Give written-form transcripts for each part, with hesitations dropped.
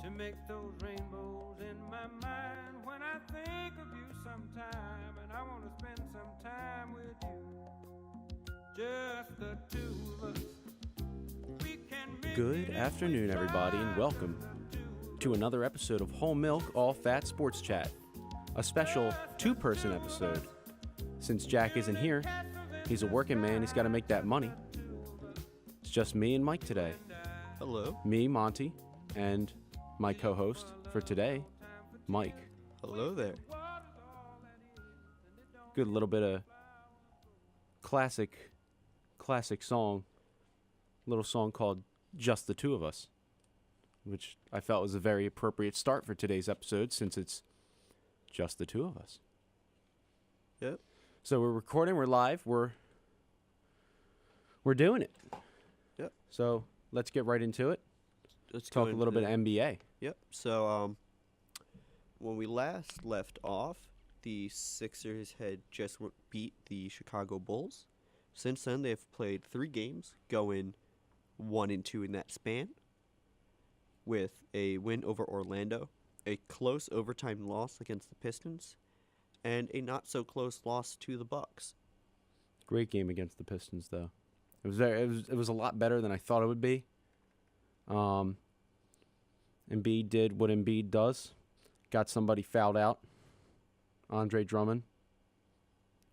to make those rainbows in my mind when I think of you sometime, and I want to spend some time with you, just the two of us. We can make Good afternoon, everybody, and welcome to another episode of Whole Milk All Fat Sports Chat, a special two-person episode. Since Jack isn't here, he's a working man, he's got to make that money. It's just me and Mike today. Hello. Me, Monty, and my co-host for today, Mike. Hello there. Good little bit of classic song, little song called Just the Two of Us, which I felt was a very appropriate start for today's episode since it's just the two of us. Yep. So we're recording, we're live, we're doing it. Yep. So let's get right into it. Let's Talk a little bit of NBA. Yep. So when we last left off, the Sixers had just beat the Chicago Bulls. Since then, they've played 3 games, going 1-2 in that span, with a win over Orlando, a close overtime loss against the Pistons, and a not so close loss to the Bucks. Great game against the Pistons, though. It was a lot better than I thought it would be. Embiid did what Embiid does. Got somebody fouled out. Andre Drummond.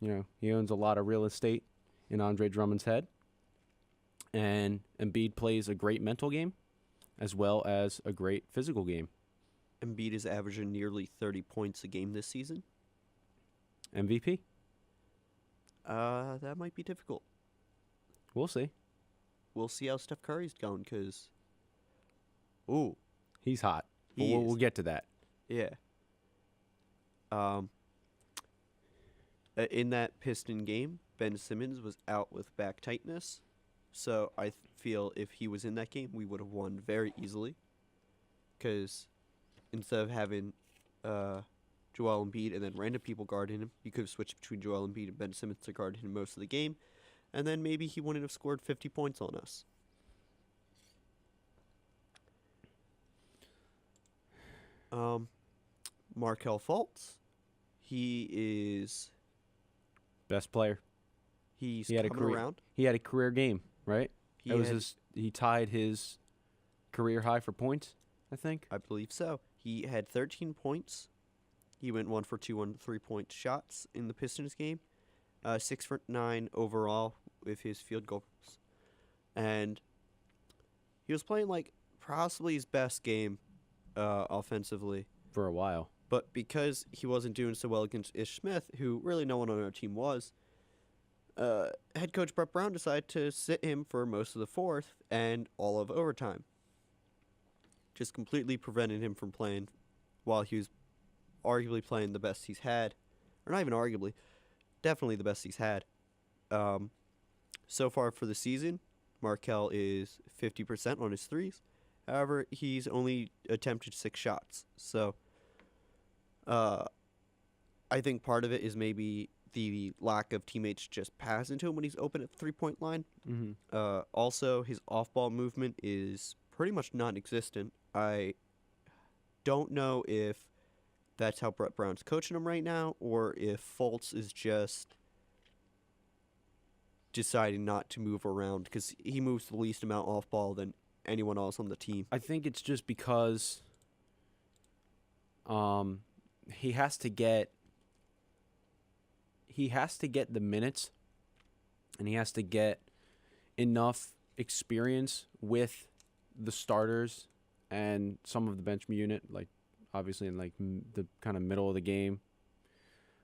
You know, he owns a lot of real estate in Andre Drummond's head. And Embiid plays a great mental game as well as a great physical game. Embiid is averaging nearly 30 points a game this season. MVP? That might be difficult. We'll see. We'll see how Steph Curry's going, because... Ooh. He's hot. He We'll is. get to that. Yeah. In that Piston game, Ben Simmons was out with back tightness. So I feel if he was in that game, we would have won very easily. Because instead of having Joel Embiid and then random people guarding him, you could have switched between Joel Embiid and Ben Simmons to guard him most of the game. And then maybe he wouldn't have scored 50 points on us. Markelle Fultz, he is... Best player. He's He had coming around. He had a career game, right? He He tied his career high for points, I think. I believe so. He had 13 points. He went 1 for 2 on 3-point shots in the Pistons game. 6 for 9 overall with his field goals. And he was playing like possibly his best game offensively. For a while. But because he wasn't doing so well against Ish Smith, who really no one on our team was, head coach Brett Brown decided to sit him for most of the fourth and all of overtime. Just completely prevented him from playing while he was arguably playing the best he's had. Or not even arguably, definitely the best he's had. So far for the season, Markelle is 50% on his threes. However, he's only attempted 6 shots. So I think part of it is maybe the lack of teammates just passing to him when he's open at the 3-point line. Mm-hmm. Also, his off-ball movement is pretty much non-existent. I don't know if that's how Brett Brown's coaching him right now, or if Fultz is just deciding not to move around, because he moves the least amount off-ball than anyone else on the team. I think it's just because he has to get the minutes, and he has to get enough experience with the starters and some of the bench unit, like obviously in like the kind of middle of the game,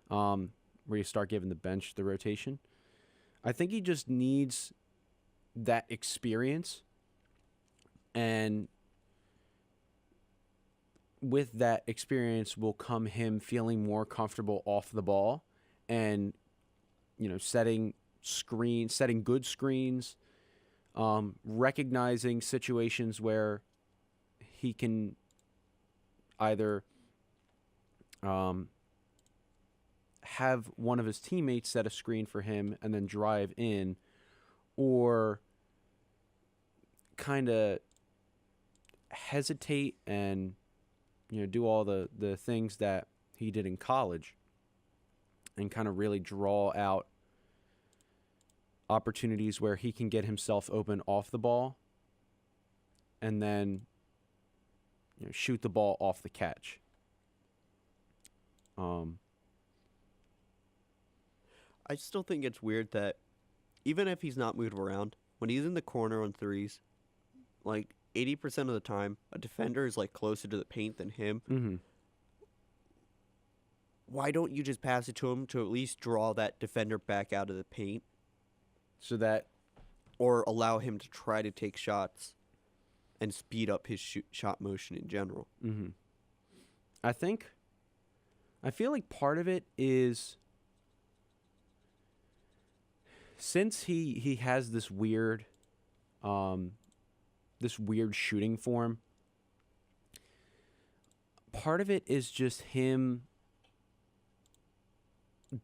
where you start giving the bench the rotation. I think he just needs that experience, and with that experience will come him feeling more comfortable off the ball, and setting good screens, recognizing situations where he can either have one of his teammates set a screen for him and then drive in, or kind of hesitate and do all the things that he did in college and kind of really draw out opportunities where he can get himself open off the ball and then shoot the ball off the catch. I still think it's weird that even if he's not moved around, when he's in the corner on threes, like 80% of the time, a defender is like closer to the paint than him. Mm-hmm. Why don't you just pass it to him to at least draw that defender back out of the paint, So that or allow him to try to take shots and speed up his shot motion in general? mm-hmm. I feel like part of it is since he has this weird shooting form. Part of it is just him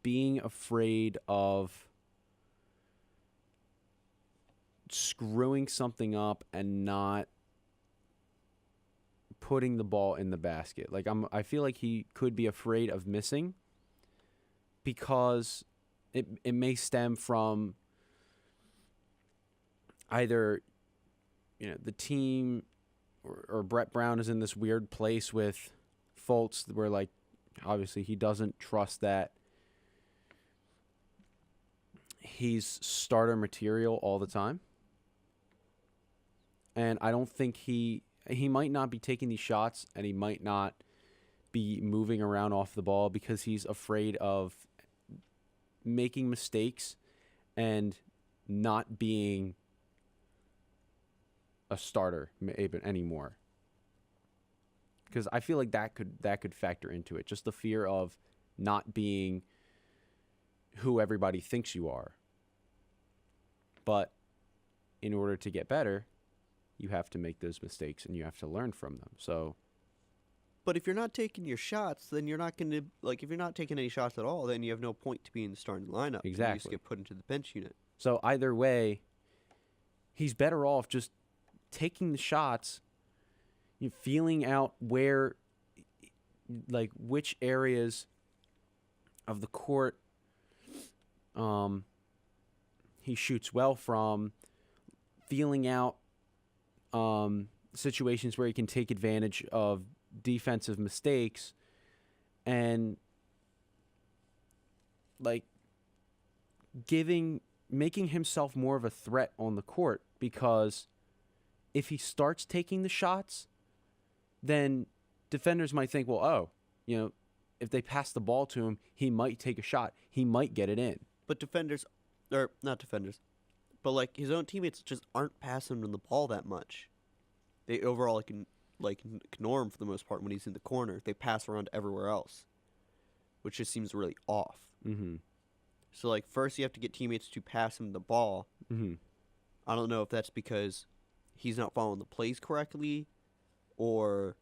being afraid of screwing something up and not putting the ball in the basket. Like I feel like he could be afraid of missing because it may stem from either the team or Brett Brown is in this weird place with Fultz where like obviously he doesn't trust that he's starter material all the time. And I don't think he might not be taking these shots and he might not be moving around off the ball because he's afraid of making mistakes and not being a starter anymore. Because I feel like that could factor into it. Just the fear of not being who everybody thinks you are. But in order to get better, you have to make those mistakes and you have to learn from them. So, but if you're not taking your shots, then you're not going to, like, if you're not taking any shots at all, then you have no point to be in the starting lineup. Exactly. You just get put into the bench unit. So either way, he's better off just taking the shots, feeling out where, like, which areas of the court he shoots well from, feeling out situations where he can take advantage of defensive mistakes, and like making himself more of a threat on the court, because if he starts taking the shots, then defenders might think, well, if they pass the ball to him, he might take a shot. He might get it in. But not defenders, but like his own teammates just aren't passing him the ball that much. They overall ignore him for the most part when he's in the corner. They pass around everywhere else, which just seems really off. Mm-hmm. So like first you have to get teammates to pass him the ball. Mm-hmm. I don't know if that's because he's not following the plays correctly, or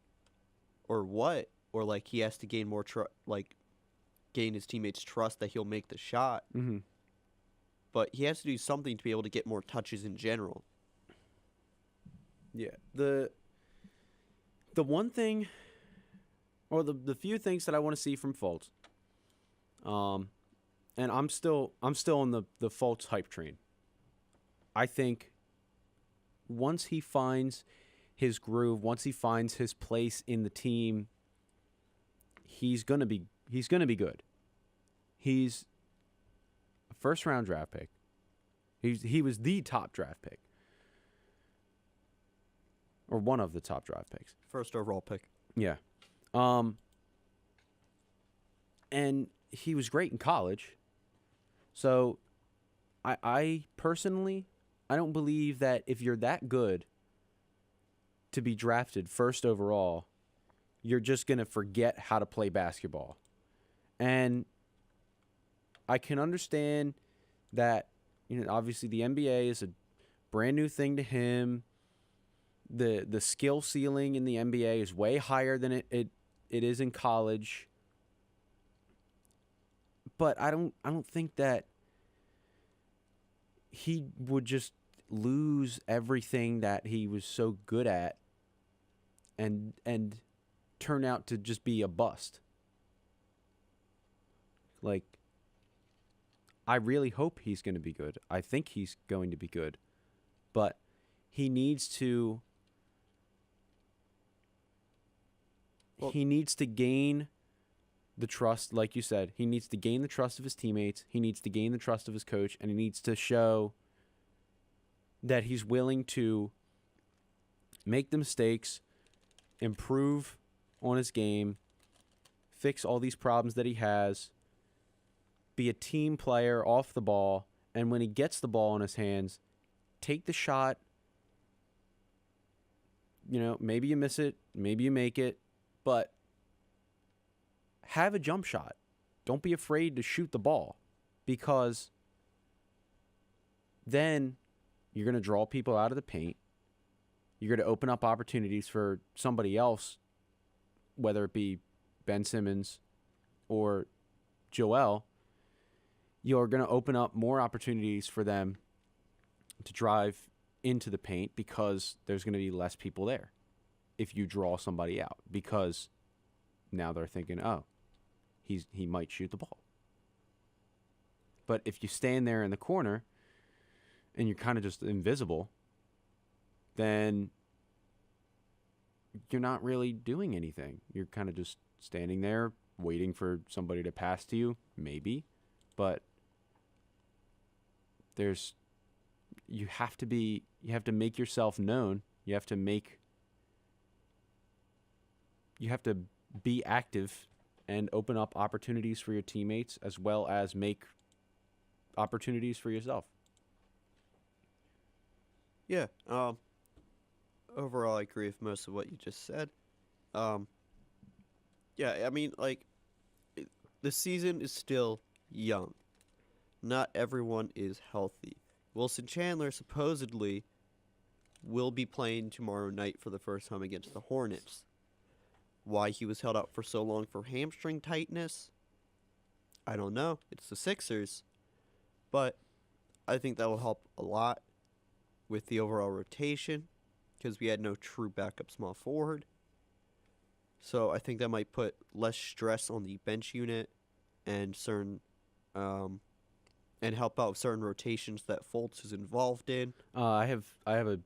what, or like he has to gain more gain his teammates' trust that he'll make the shot. Mm-hmm. But he has to do something to be able to get more touches in general. Yeah. The one thing, or the few things that I want to see from Fultz, and I'm still on the Fultz hype train. I think once he finds his groove, once he finds his place in the team, he's gonna be good. He's a first-round draft pick. He was the top draft pick, or one of the top draft picks. First overall pick. Yeah. And he was great in college. So I personally, I don't believe that if you're that good to be drafted first overall, you're just going to forget how to play basketball. And I can understand that, obviously the NBA is a brand new thing to him. The skill ceiling in the NBA is way higher than it is in college. But I don't think that he would just lose everything that he was so good at and turn out to just be a bust. Like, I really hope he's going to be good. I think he's going to be good. But he needs to gain the trust, like you said. He needs to gain the trust of his teammates. He needs to gain the trust of his coach, and he needs to show that he's willing to make the mistakes, improve on his game, fix all these problems that he has, be a team player off the ball, and when he gets the ball in his hands, take the shot. You know, maybe you miss it, maybe you make it, but have a jump shot. Don't be afraid to shoot the ball, because then you're going to draw people out of the paint. You're going to open up opportunities for somebody else, whether it be Ben Simmons or Joel. You're going to open up more opportunities for them to drive into the paint, because there's going to be less people there if you draw somebody out, because now they're thinking, oh, he might shoot the ball. But if you stand there in the corner and you're kind of just invisible, then you're not really doing anything. You're kind of just standing there waiting for somebody to pass to you, maybe. But you have to make yourself known. You have to be active and open up opportunities for your teammates, as well as make opportunities for yourself. Yeah. Overall, I agree with most of what you just said. Yeah, I mean, like, the season is still young. Not everyone is healthy. Wilson Chandler supposedly will be playing tomorrow night for the first time against the Hornets. Why he was held out for so long for hamstring tightness, I don't know. It's the Sixers. But I think that will help a lot with the overall rotation, because we had no true backup small forward. So I think that might put less stress on the bench unit and and help out certain rotations that Fultz is involved in. I have a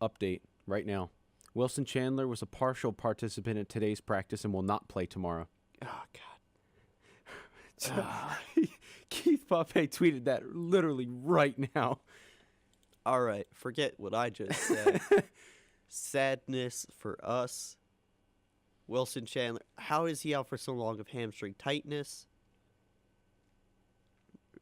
update right now. Wilson Chandler was a partial participant in today's practice and will not play tomorrow. Oh, God. Keith Pape tweeted that literally right now. All right, forget what I just said. Sadness for us. Wilson Chandler, how is he out for so long of hamstring tightness?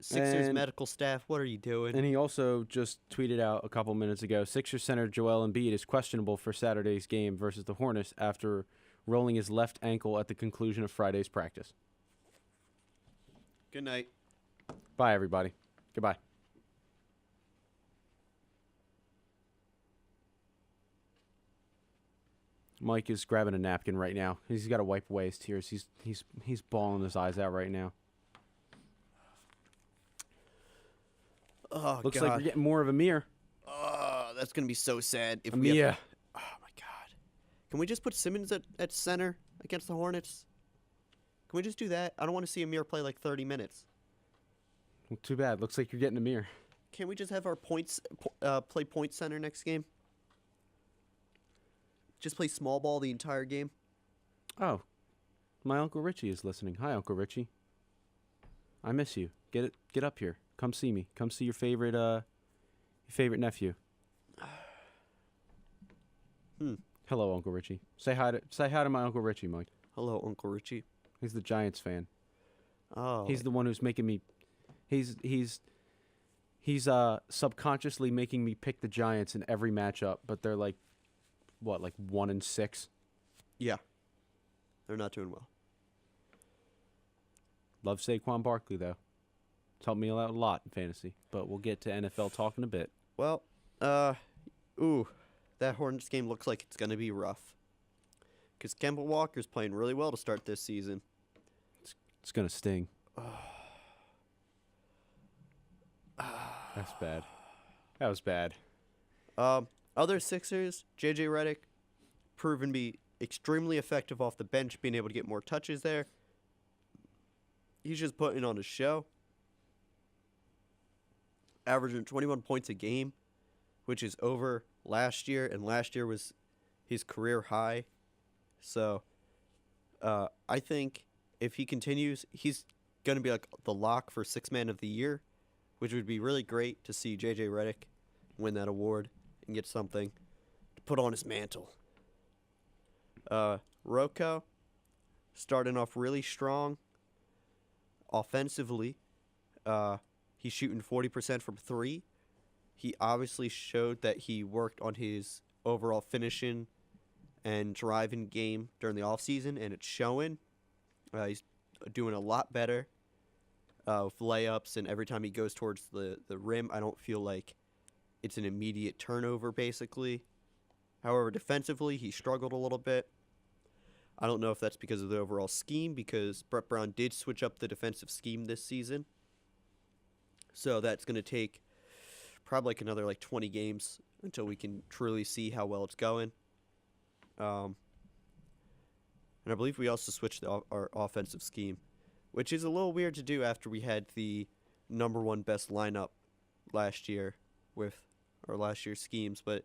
Sixers medical staff, what are you doing? And he also just tweeted out a couple minutes ago, Sixers center Joel Embiid is questionable for Saturday's game versus the Hornets after rolling his left ankle at the conclusion of Friday's practice. Good night. Bye, everybody. Goodbye. Mike is grabbing a napkin right now. He's got to wipe away his tears. He's bawling his eyes out right now. Oh, Looks God. like we're getting more of Amir. Oh, that's going to be so sad. If Amir. we have, oh, my God. Can we just put Simmons at center against the Hornets? Can we just do that? I don't want to see Amir play like 30 minutes. Well, too bad. Looks like you're getting Amir. Can we just have our play point center next game? Just play small ball the entire game? Oh, my Uncle Richie is listening. Hi, Uncle Richie. I miss you. Get up here. Come see me. Come see your favorite nephew. Hello, Uncle Richie. Say hi to my Uncle Richie, Mike. Hello, Uncle Richie. He's the Giants fan. Oh. He's the one who's making me. He's subconsciously making me pick the Giants in every matchup, but they're like 1-6. Yeah. They're not doing well. Love Saquon Barkley though. It's helped me out a lot in fantasy, but we'll get to NFL talk in a bit. Well, that Hornets game looks like it's going to be rough. Because Kemba Walker's playing really well to start this season. It's going to sting. That's bad. That was bad. Other Sixers, JJ Redick, proven to be extremely effective off the bench, being able to get more touches there. He's just putting on a show. Averaging 21 points a game, which is over last year, and last year was his career high. So I think if he continues, he's going to be like the lock for Sixth Man of the Year, which would be really great to see J.J. Redick win that award and get something to put on his mantle. Rocco starting off really strong offensively. He's shooting 40% from three. He obviously showed that he worked on his overall finishing and driving game during the offseason, and it's showing. He's doing a lot better with layups, and every time he goes towards the rim, I don't feel like it's an immediate turnover, basically. However, defensively, he struggled a little bit. I don't know if that's because of the overall scheme, because Brett Brown did switch up the defensive scheme this season. So that's going to take probably like another 20 games until we can truly see how well it's going. And I believe we also switched our offensive scheme, which is a little weird to do after we had the number one best lineup last year with our last year's schemes. But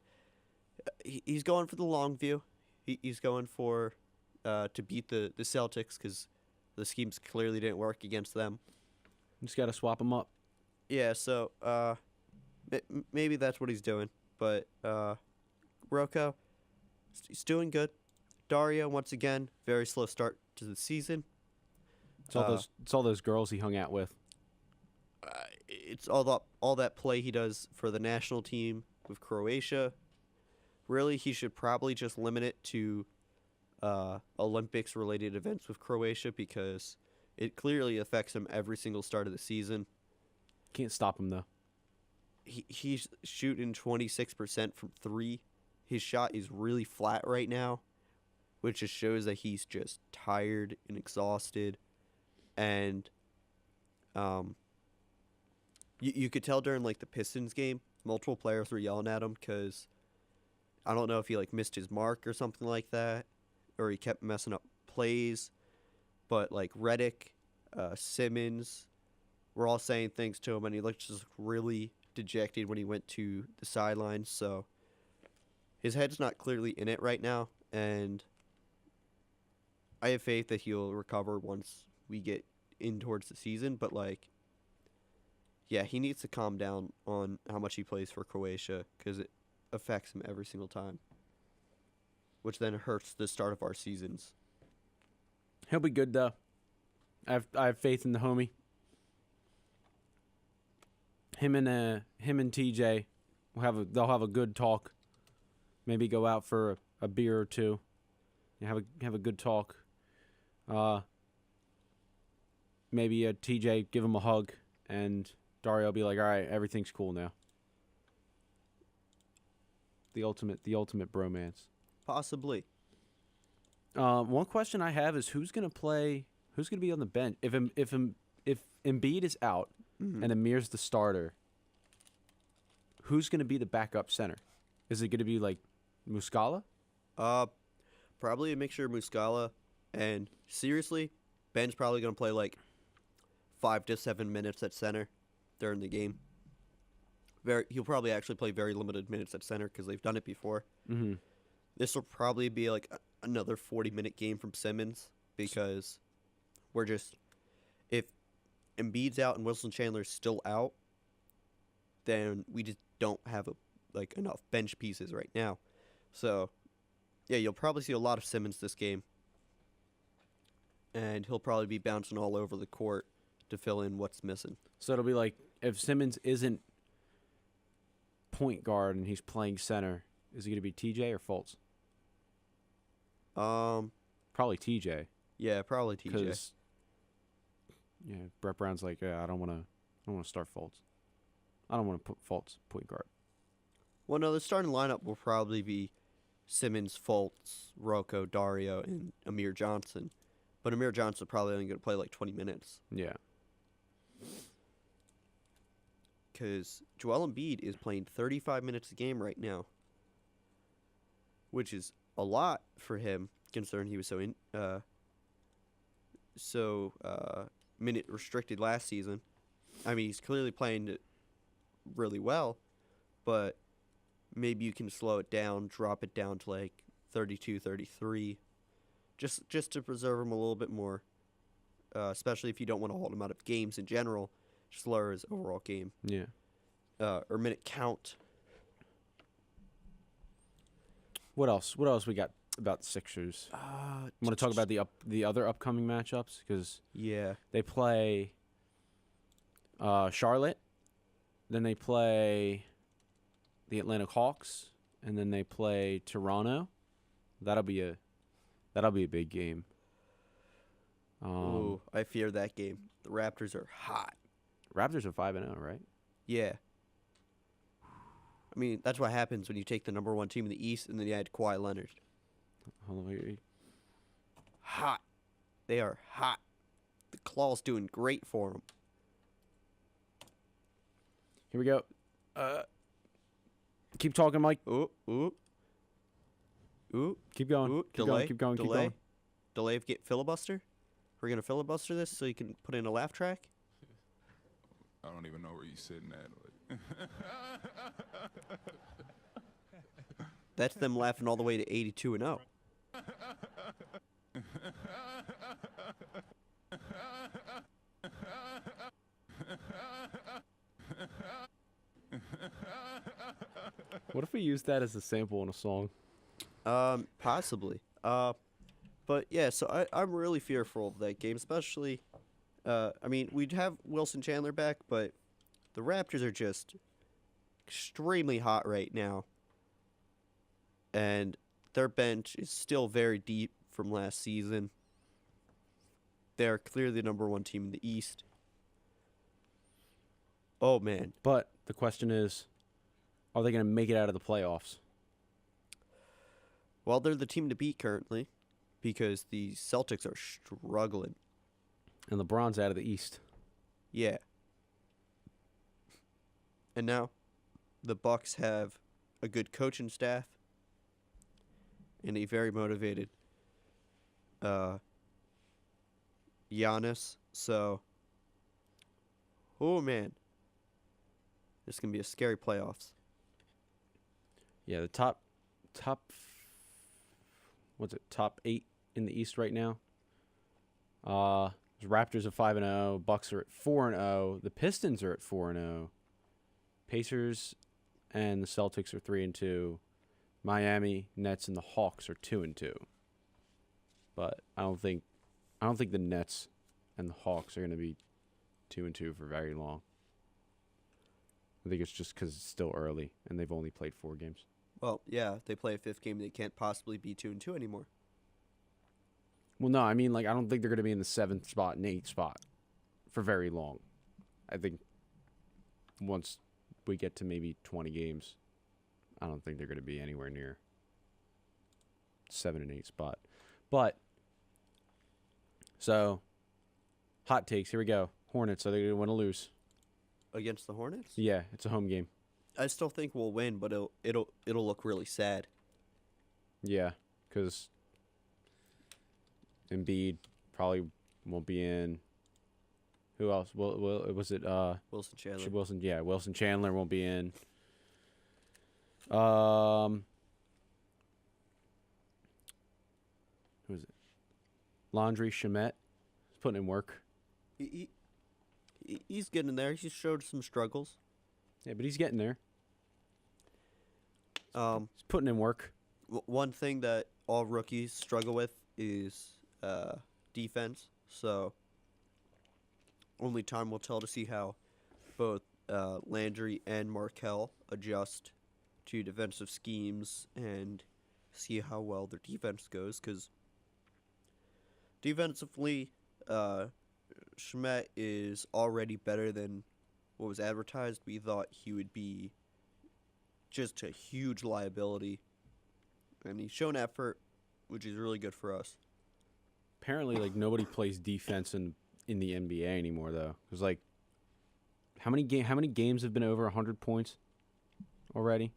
he's going for the long view. He's going for to beat the Celtics, because the schemes clearly didn't work against them. Just got to swap them up. Yeah, so maybe that's what he's doing. But Rocco, he's doing good. Dario, once again, very slow start to the season. It's all those girls he hung out with. It's all that play he does for the national team with Croatia. Really, he should probably just limit it to Olympics-related events with Croatia, because it clearly affects him every single start of the season. Can't stop him, though. He's shooting 26% from three. His shot is really flat right now, which just shows that he's just tired and exhausted. And you could tell during the Pistons game, multiple players were yelling at him because I don't know if he missed his mark or something like that, or he kept messing up plays. But Redick, Simmons, were all saying things to him, and he looked just really dejected when he went to the sidelines. So his head's not clearly in it right now, and I have faith that he'll recover once we get in towards the season. But yeah, he needs to calm down on how much he plays for Croatia, because it affects him every single time, which then hurts the start of our seasons. He'll be good, though. I have faith in the homie. Him and TJ they'll have a good talk. Maybe go out for a beer or two. Have a good talk. Maybe TJ give him a hug, and Dario will be like, "All right, everything's cool now." The ultimate bromance. Possibly. One question I have is who's gonna play? Who's gonna be on the bench if Embiid is out and Amir's the starter? Who's gonna be the backup center? Is it gonna be Muscala? Probably a mixture of Muscala, and seriously, Ben's probably gonna play 5 to 7 minutes at center during the game. He'll probably actually play very limited minutes at center because they've done it before. Mm-hmm. This will probably be another 40-minute game from Simmons, because if Embiid's out and Wilson Chandler's still out, then we just don't have enough bench pieces right now. So yeah, you'll probably see a lot of Simmons this game, and he'll probably be bouncing all over the court to fill in what's missing. So it'll be if Simmons isn't point guard and he's playing center, is he gonna be TJ or Fultz? Probably TJ. Yeah, probably TJ. Because Brett Brown's I don't want to start Fultz. I don't want to put Fultz point guard. Well, no, the starting lineup will probably be Simmons, Fultz, Rocco, Dario, and Amir Johnson. But Amir Johnson probably only going to play 20 minutes. Yeah. Because Joel Embiid is playing 35 minutes a game right now, which is a lot for him. considering he was so minute restricted last season. I mean, he's clearly playing it really well, but maybe you can slow it down, drop it down to like 32, 33, just to preserve him a little bit more, especially if you don't want to hold him out of games in general, just lower his overall game Yeah. or minute count. What else? What else we got about the Sixers? Want to talk about the other upcoming matchups because Yeah. they play Charlotte, then they play the Atlanta Hawks, and then they play Toronto. That'll be a big game. Ooh, I fear that game. The Raptors are hot. Raptors are 5-0, right? Yeah. I mean, that's what happens when you take the number 1 team in the East and then you add Kawhi Leonard. Hold on, wait. Hot. They are hot. The Claw's doing great for them. Here we go. Keep talking, Mike. Ooh. Keep going. Ooh. Keep Delay. going. Keep going. Keep Delay. going. Delay of get filibuster. We're gonna filibuster this so you can put in a laugh track. I don't even know where you sitting at. That's them laughing all the way to 82-0. What if we use that as a sample in a song? Possibly. But yeah, so I'm really fearful of that game, especially. I mean, we'd have Wilson Chandler back, but the Raptors are just extremely hot right now, and their bench is still very deep from last season. They're clearly the number 1 team in the East. Oh man. But the question is, are they going to make it out of the playoffs? Well, they're the team to beat currently because the Celtics are struggling. And LeBron's out of the East. Yeah. And now the Bucks have a good coaching staff and a very motivated Giannis. So, oh man, this is gonna be a scary playoffs. Yeah, the top, what's it? Top 8 in the East right now. Raptors are 5-0. Bucks are at 4-0. The Pistons are at 4-0. Pacers and the Celtics are 3-2. Miami, Nets, and the Hawks are 2-2. But I don't think the Nets and the Hawks are going to be 2-2 for very long. I think it's just because it's still early and they've only played 4 games. Well, yeah, if they play a 5th game, they can't possibly be 2-2 anymore. Well, no, I mean, like, I don't think they're going to be in the 7th spot and 8th spot for very long. I think once we get to maybe 20 games, I don't think they're going to be anywhere near 7 and 8 spot. But, so, hot takes. Here we go. Hornets, are they going to win or lose? Against the Hornets? Yeah, it's a home game. I still think we'll win, but it'll look really sad. Yeah, because Embiid probably won't be in. Who else? Well, was it Wilson Chandler. Wilson? Yeah, Wilson Chandler won't be in. Who is it? Landry Shamet is putting in work. He's getting there. He's showed some struggles. Yeah, but he's getting there. He's putting in work. One thing that all rookies struggle with is defense. So only time will tell to see how both Landry and Markelle adjust to defensive schemes and see how well their defense goes. Because defensively, Shamet is already better than what was advertised. We thought he would be just a huge liability, and he's shown effort, which is really good for us. Apparently, like, nobody plays defense in the NBA anymore, though. There's like, how many games have been over 100 points already?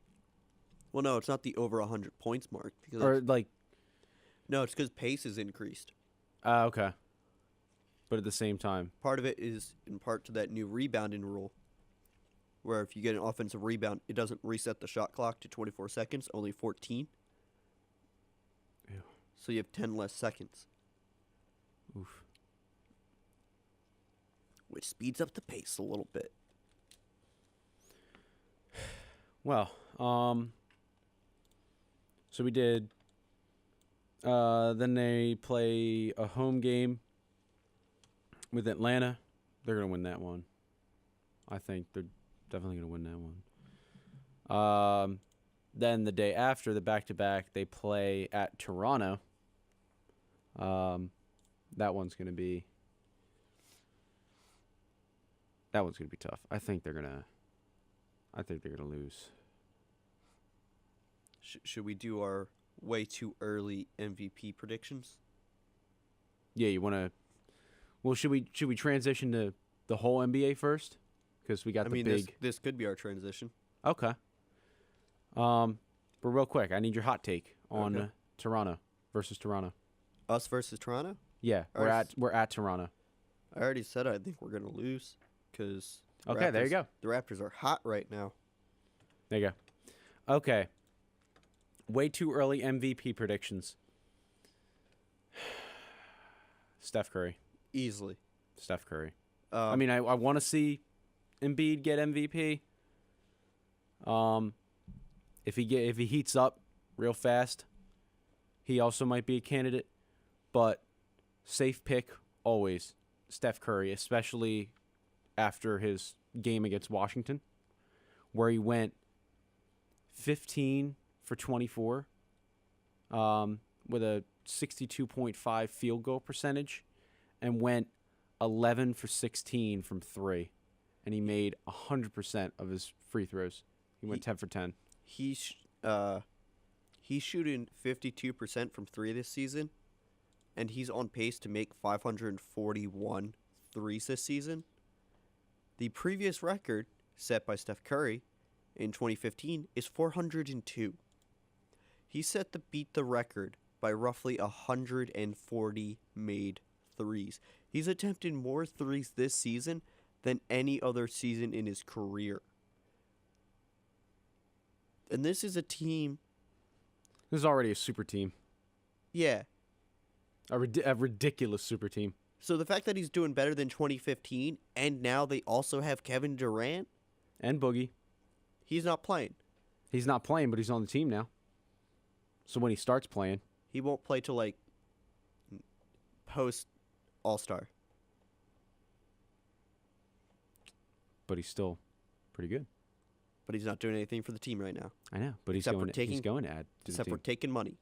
Well, no, it's not the over 100 points mark because Or like, No, it's because pace is increased. Okay. But at the same time, Part of it is in part to that new rebounding rule, where if you get an offensive rebound, it doesn't reset the shot clock to 24 seconds, only 14. Ew. So you have 10 less seconds, oof. which speeds up the pace a little bit. Well, so we did. Then they play a home game with Atlanta. They're gonna win that one. I think they're definitely gonna win that one. Then the day after the back-to-back, they play at Toronto. That one's gonna be. That one's gonna be tough. I think they're gonna lose. Should we do our way too early MVP predictions? Yeah, you want to. Well, should we transition to the whole NBA first? Because we got the big. This could be our transition. Okay. But real quick, I need your hot take on Okay. Toronto versus Toronto. Us versus Toronto? Yeah, Ours- we're at Toronto. I already said I think we're going to lose because Okay, there you go. The Raptors are hot right now. There you go. Okay. Way too early MVP predictions. Steph Curry. Easily. Steph Curry. Um, I mean, I want to see Embiid get MVP. If he heats up real fast, he also might be a candidate. But safe pick always Steph Curry, especially after his game against Washington, where he went 15 for 24, with a 62.5 field goal percentage, and went 11 for 16 from 3, and he made 100% of his free throws. He went 10 for 10. he's shooting 52% from 3 this season, and he's on pace to make 541 threes this season. The previous record set by Steph Curry in 2015 is 402. He's set to beat the record by roughly 140 made threes. He's attempted more threes this season than any other season in his career. And this is a team, This is already a super team, yeah. a ridiculous super team. So the fact that he's doing better than 2015, and now they also have Kevin Durant, And Boogie. he's not playing. He's not playing, but he's on the team now. So when he starts playing, He won't play till like post All-Star. but he's still pretty good. But he's not doing anything for the team right now, I know, but he's Except for going. taking- He's going to add to the except for team. taking money.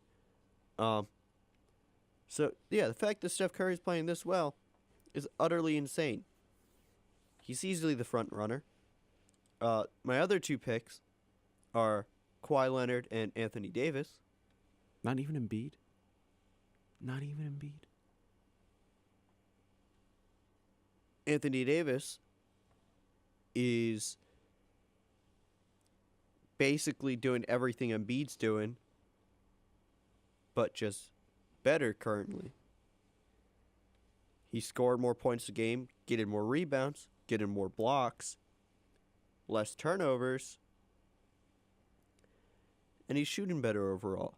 So yeah, the fact that Steph Curry's playing this well is utterly insane. He's easily the front runner. My other two picks are Kawhi Leonard and Anthony Davis. Not even Embiid. Not even Embiid. Anthony Davis is basically doing everything Embiid's doing, but just better currently. He scored more points a game, getting more rebounds, getting more blocks, less turnovers, and he's shooting better overall.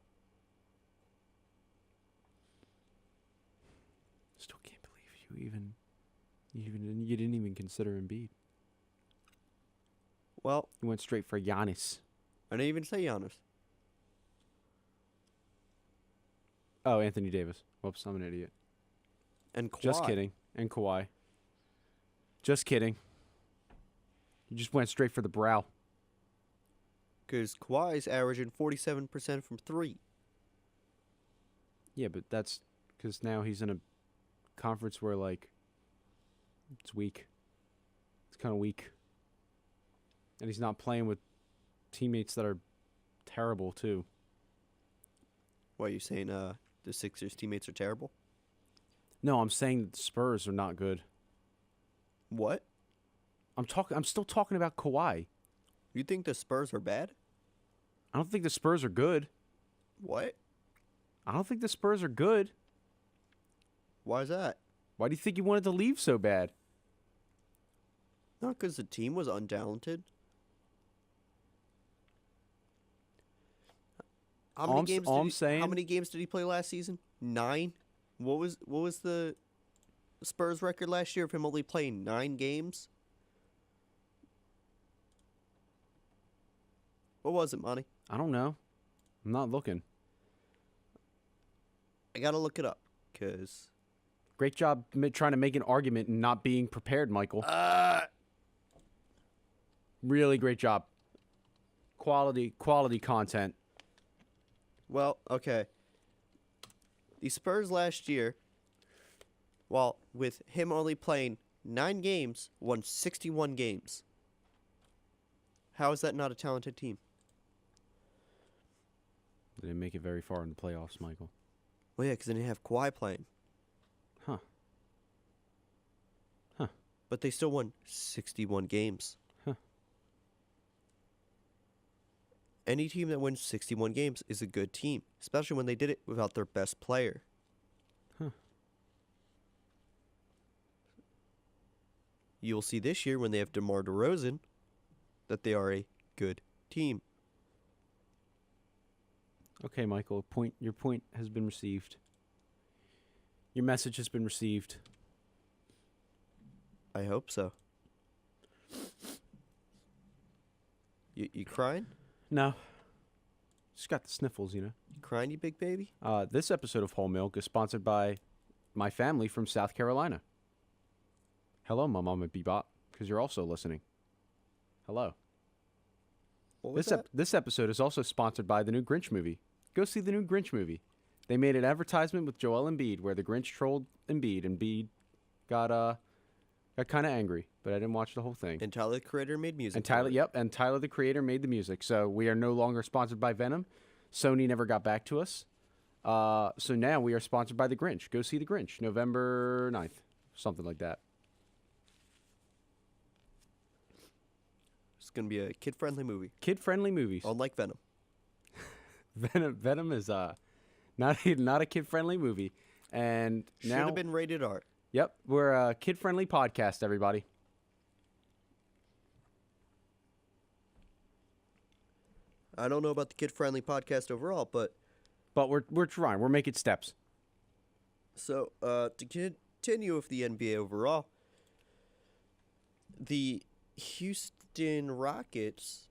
Still can't believe you didn't even consider Embiid. Well, You went straight for Giannis. I didn't even say Giannis. Oh, Anthony Davis. Whoops, I'm an idiot. And Kawhi. Just kidding. And Kawhi. Just kidding. You just went straight for the brow. Because Kawhi's averaging 47% from 3. Yeah, but that's because now he's in a conference where, like, it's weak. It's kind of weak. And he's not playing with teammates that are terrible, too. Why are you saying the Sixers teammates are terrible? No, I'm saying that the Spurs are not good. What? I'm still talking about Kawhi. You think the Spurs are bad? I don't think the Spurs are good. What? I don't think the Spurs are good. Why is that? Why do you think he wanted to leave so bad? Not because the team was untalented. How All many I'm s- games? all Did I'm he, saying- How many games did he play last season? 9. What was the Spurs record last year of him only playing 9 games? What was it, Monty? I don't know. I'm not looking. I gotta look it up, cause Great job trying to make an argument and not being prepared, Michael. Really great job. Quality content. well, okay. The Spurs last year, well, with him only playing 9 games, won 61 games. How is that not a talented team? They didn't make it very far in the playoffs, Michael. Well, yeah, because they didn't have Kawhi playing. Huh. Huh. But they still won 61 games. Huh. Any team that wins 61 games is a good team, especially when they did it without their best player. Huh. You'll see this year when they have DeMar DeRozan that they are a good team. Okay, Michael. Your point has been received. Your message has been received. I hope so. You crying? No. Just got the sniffles, you know. You crying, you big baby? This episode of Whole Milk is sponsored by my family from South Carolina. Hello, my mom and Bebop, because you're also listening. Hello. What was This episode is also sponsored by the new Grinch movie. Go see the new Grinch movie. They made an advertisement with Joel Embiid where the Grinch trolled Embiid. Embiid got kind of angry, but I didn't watch the whole thing. And Tyler, the creator, made music. And for Tyler, it. yep, and Tyler the creator made the music. So we are no longer sponsored by Venom. Sony never got back to us. So now we are sponsored by the Grinch. Go see the Grinch, November 9th, something like that. It's going to be a kid-friendly movie, Kid-friendly movies. unlike Venom. Venom is not a kid-friendly movie. And Should now, have been rated R. yep, we're a kid-friendly podcast, everybody. I don't know about the kid-friendly podcast overall, but But we're trying. We're making steps. so to continue with the NBA overall, the Houston Rockets.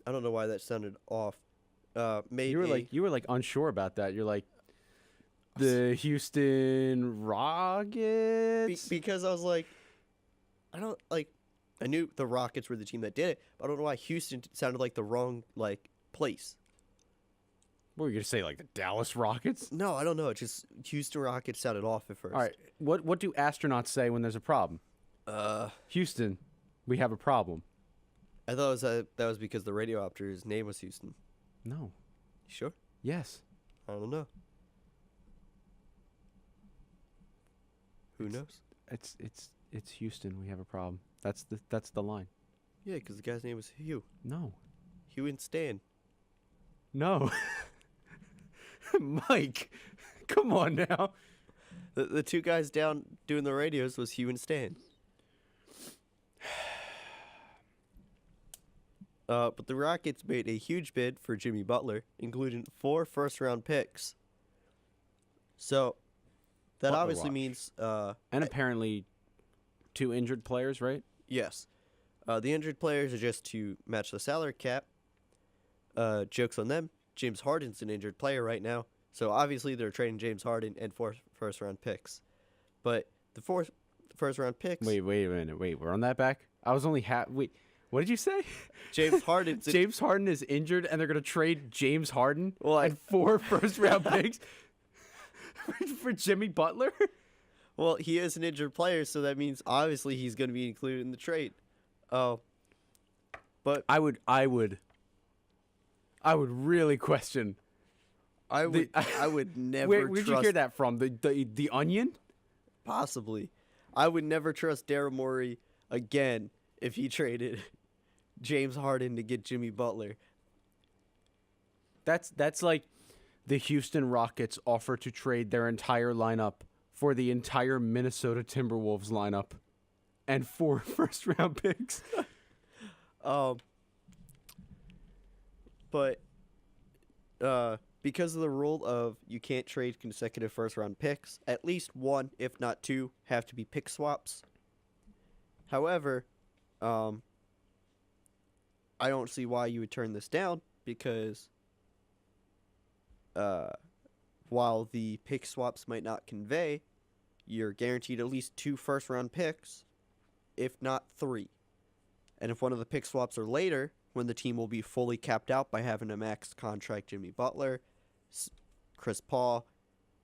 I don't know why that sounded off. Made You were like unsure about that. You're like the Houston Rockets. because I was like, I don't like. I knew the Rockets were the team that did it, but I don't know why Houston sounded like the wrong place. What were you gonna say? Like the Dallas Rockets? No, I don't know. It just Houston Rockets sounded off at first. All right. What do astronauts say when there's a problem? Houston, we have a problem. I thought that was because the radio operator's name was Houston. No. You sure? Yes. I don't know. Who knows? It's Houston. We have a problem. That's the line. Yeah, because the guy's name was Hugh. No. Hugh and Stan. No. Mike, come on now. The two guys down doing the radios was Hugh and Stan. But the Rockets made a huge bid for Jimmy Butler, including 4 first-round picks. So that Butler obviously watch. means And apparently 2 injured players, right? yes. The injured players are just to match the salary cap. Jokes on them. James Harden's an injured player right now. So obviously they're trading James Harden and 4 first-round picks. But the 4 first-round picks... Wait a minute. Wait, we're on that back? I was only wait. What did you say? James Harden's... James Harden is injured and they're going to trade James Harden Well, and 4 first round picks for Jimmy Butler? Well, he is an injured player, so that means obviously he's going to be included in the trade. Oh. But I would really question. I would never Where'd trust... you hear that from? The Onion? Possibly. I would never trust Daryl Morey again if he traded James Harden to get Jimmy Butler. That's like the Houston Rockets offer to trade their entire lineup for the entire Minnesota Timberwolves lineup and 4 first-round picks. But because of the rule of you can't trade consecutive first-round picks, at least one, if not two, have to be pick swaps. However, I don't see why you would turn this down because while the pick swaps might not convey, you're guaranteed at least 2 first-round picks, if not 3. And if one of the pick swaps are later, when the team will be fully capped out by having a max contract Jimmy Butler, Chris Paul,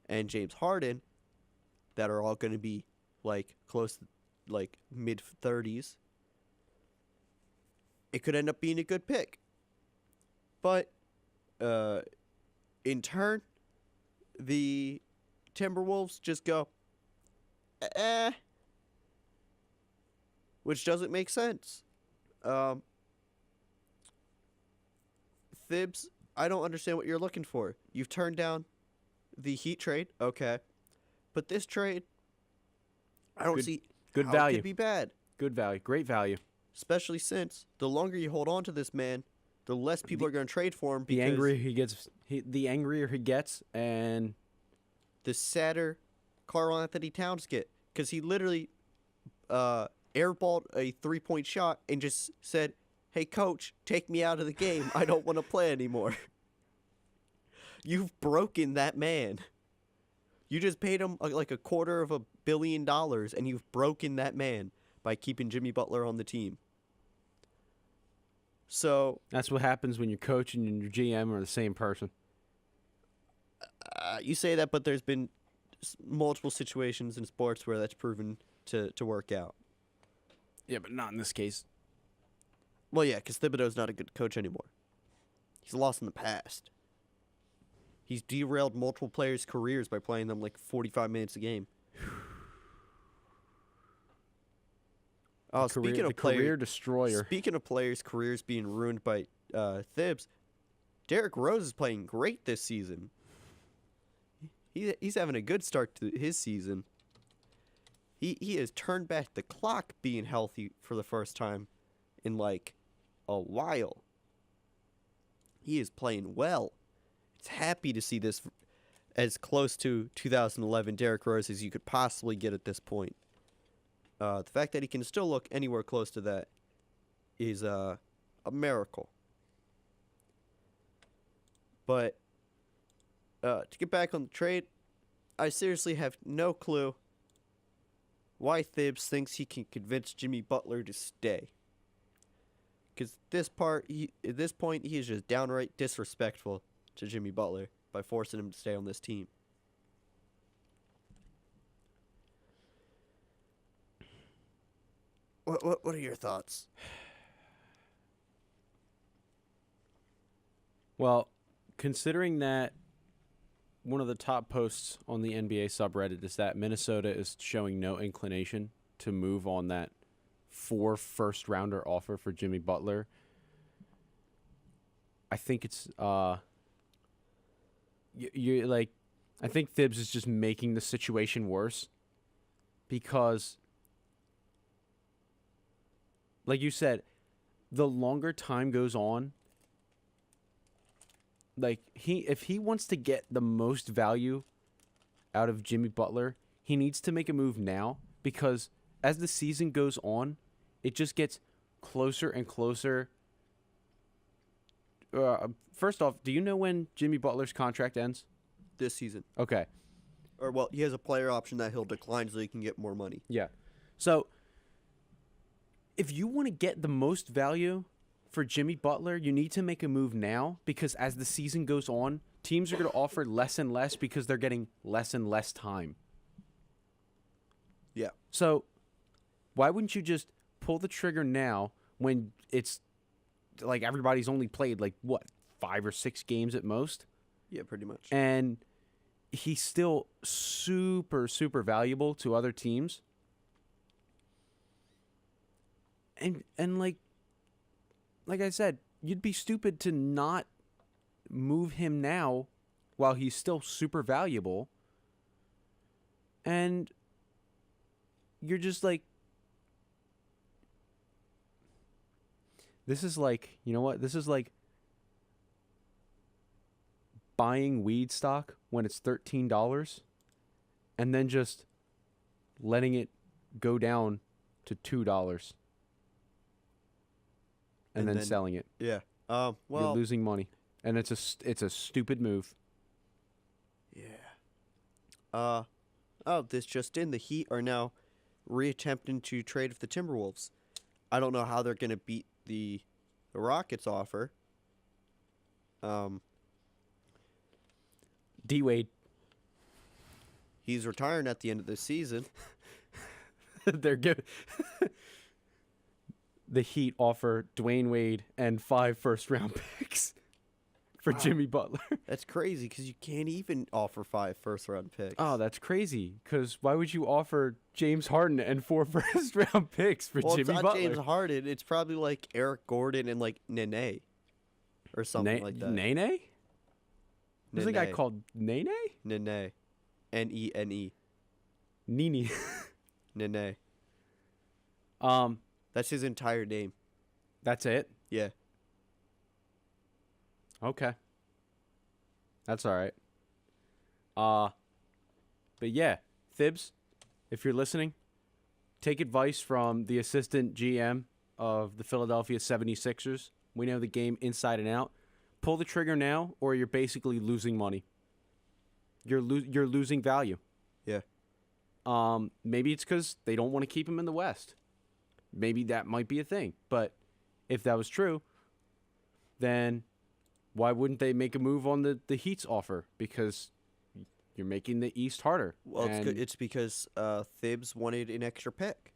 and James Harden, that are all going to be like close to like mid-30s, it could end up being a good pick. But in turn, the Timberwolves just go, which doesn't make sense. Thibs, I don't understand what you're looking for. You've turned down the Heat trade, okay, but this trade, I don't see Good how value. it could be bad. Good value. Great value. Especially since the longer you hold on to this man, the less people are going to trade for him. The Because angrier he gets, the angrier he gets, and the sadder Karl Anthony Towns get, because he literally airballed a 3-point shot and just said, "Hey coach, take me out of the game. I don't want to play anymore." You've broken that man. You just paid him like $250 million, and you've broken that man by keeping Jimmy Butler on the team. So that's what happens when your coach and your GM are the same person. you say that, but there's been multiple situations in sports where that's proven to work out. Yeah, but not in this case. Well, yeah, because Thibodeau's not a good coach anymore. He's lost in the past. He's derailed multiple players' careers by playing them like 45 minutes a game. Oh, speaking of career destroyer. Speaking of players' careers being ruined by Thibs, Derrick Rose is playing great this season. He's having a good start to his season. He has turned back the clock being healthy for the first time in like a while. He is playing well. It's happy to see this as close to 2011 Derrick Rose as you could possibly get at this point. The fact that he can still look anywhere close to that is a miracle. But to get back on the trade, I seriously have no clue why Thibs thinks he can convince Jimmy Butler to stay. Because at this point, he is just downright disrespectful to Jimmy Butler by forcing him to stay on this team. What are your thoughts? Well, considering that one of the top posts on the NBA subreddit is that Minnesota is showing no inclination to move on that 4 first-rounder offer for Jimmy Butler, I think it's I think Thibs is just making the situation worse because, like you said, the longer time goes on, like if he wants to get the most value out of Jimmy Butler, he needs to make a move now because as the season goes on, it just gets closer and closer. First off, do you know when Jimmy Butler's contract ends? This season. Okay. Or, well, he has a player option that he'll decline so he can get more money. Yeah. So, if you want to get the most value for Jimmy Butler, you need to make a move now because as the season goes on, teams are going to offer less and less because they're getting less and less time. Yeah. So, why wouldn't you just pull the trigger now when it's like everybody's only played like, what, 5 or 6 games at most? Yeah, pretty much. And he's still super, super valuable to other teams. And like I said, you'd be stupid to not move him now while he's still super valuable. And you're just like, this is like, you know what? This is like buying weed stock when it's $13 and then just letting it go down to $2 and then selling it. Yeah. You're Well. losing money, and it's a stupid move. Yeah. This just in: the Heat are now reattempting to trade with the Timberwolves. I don't know how they're gonna beat the Rockets offer. D Wade, He's retiring at the end of the season. they're giving the Heat offer Dwayne Wade and 5 first-round picks for Jimmy Butler. That's crazy because you can't even offer 5 first-round picks. Oh, that's crazy. Because why would you offer James Harden and 4 first-round picks for well, Jimmy it's not Butler? James Harden. It's probably like Eric Gordon and like Nene, or something like that. Nene? There's a guy Nene. called Nene? Nene, Nene, Nene. Nene. Um, That's his entire name. that's it. Yeah. Okay. That's all right. But yeah, Thibs, if you're listening, take advice from the assistant GM of the Philadelphia 76ers. We know the game inside and out. Pull the trigger now, or you're basically losing money. You're losing value. Yeah. Maybe it's because they don't want to keep him in the West. Maybe that might be a thing. But if that was true, then why wouldn't they make a move on the Heat's offer? Because you're making the East harder. Well, it's because Thibs wanted an extra pick.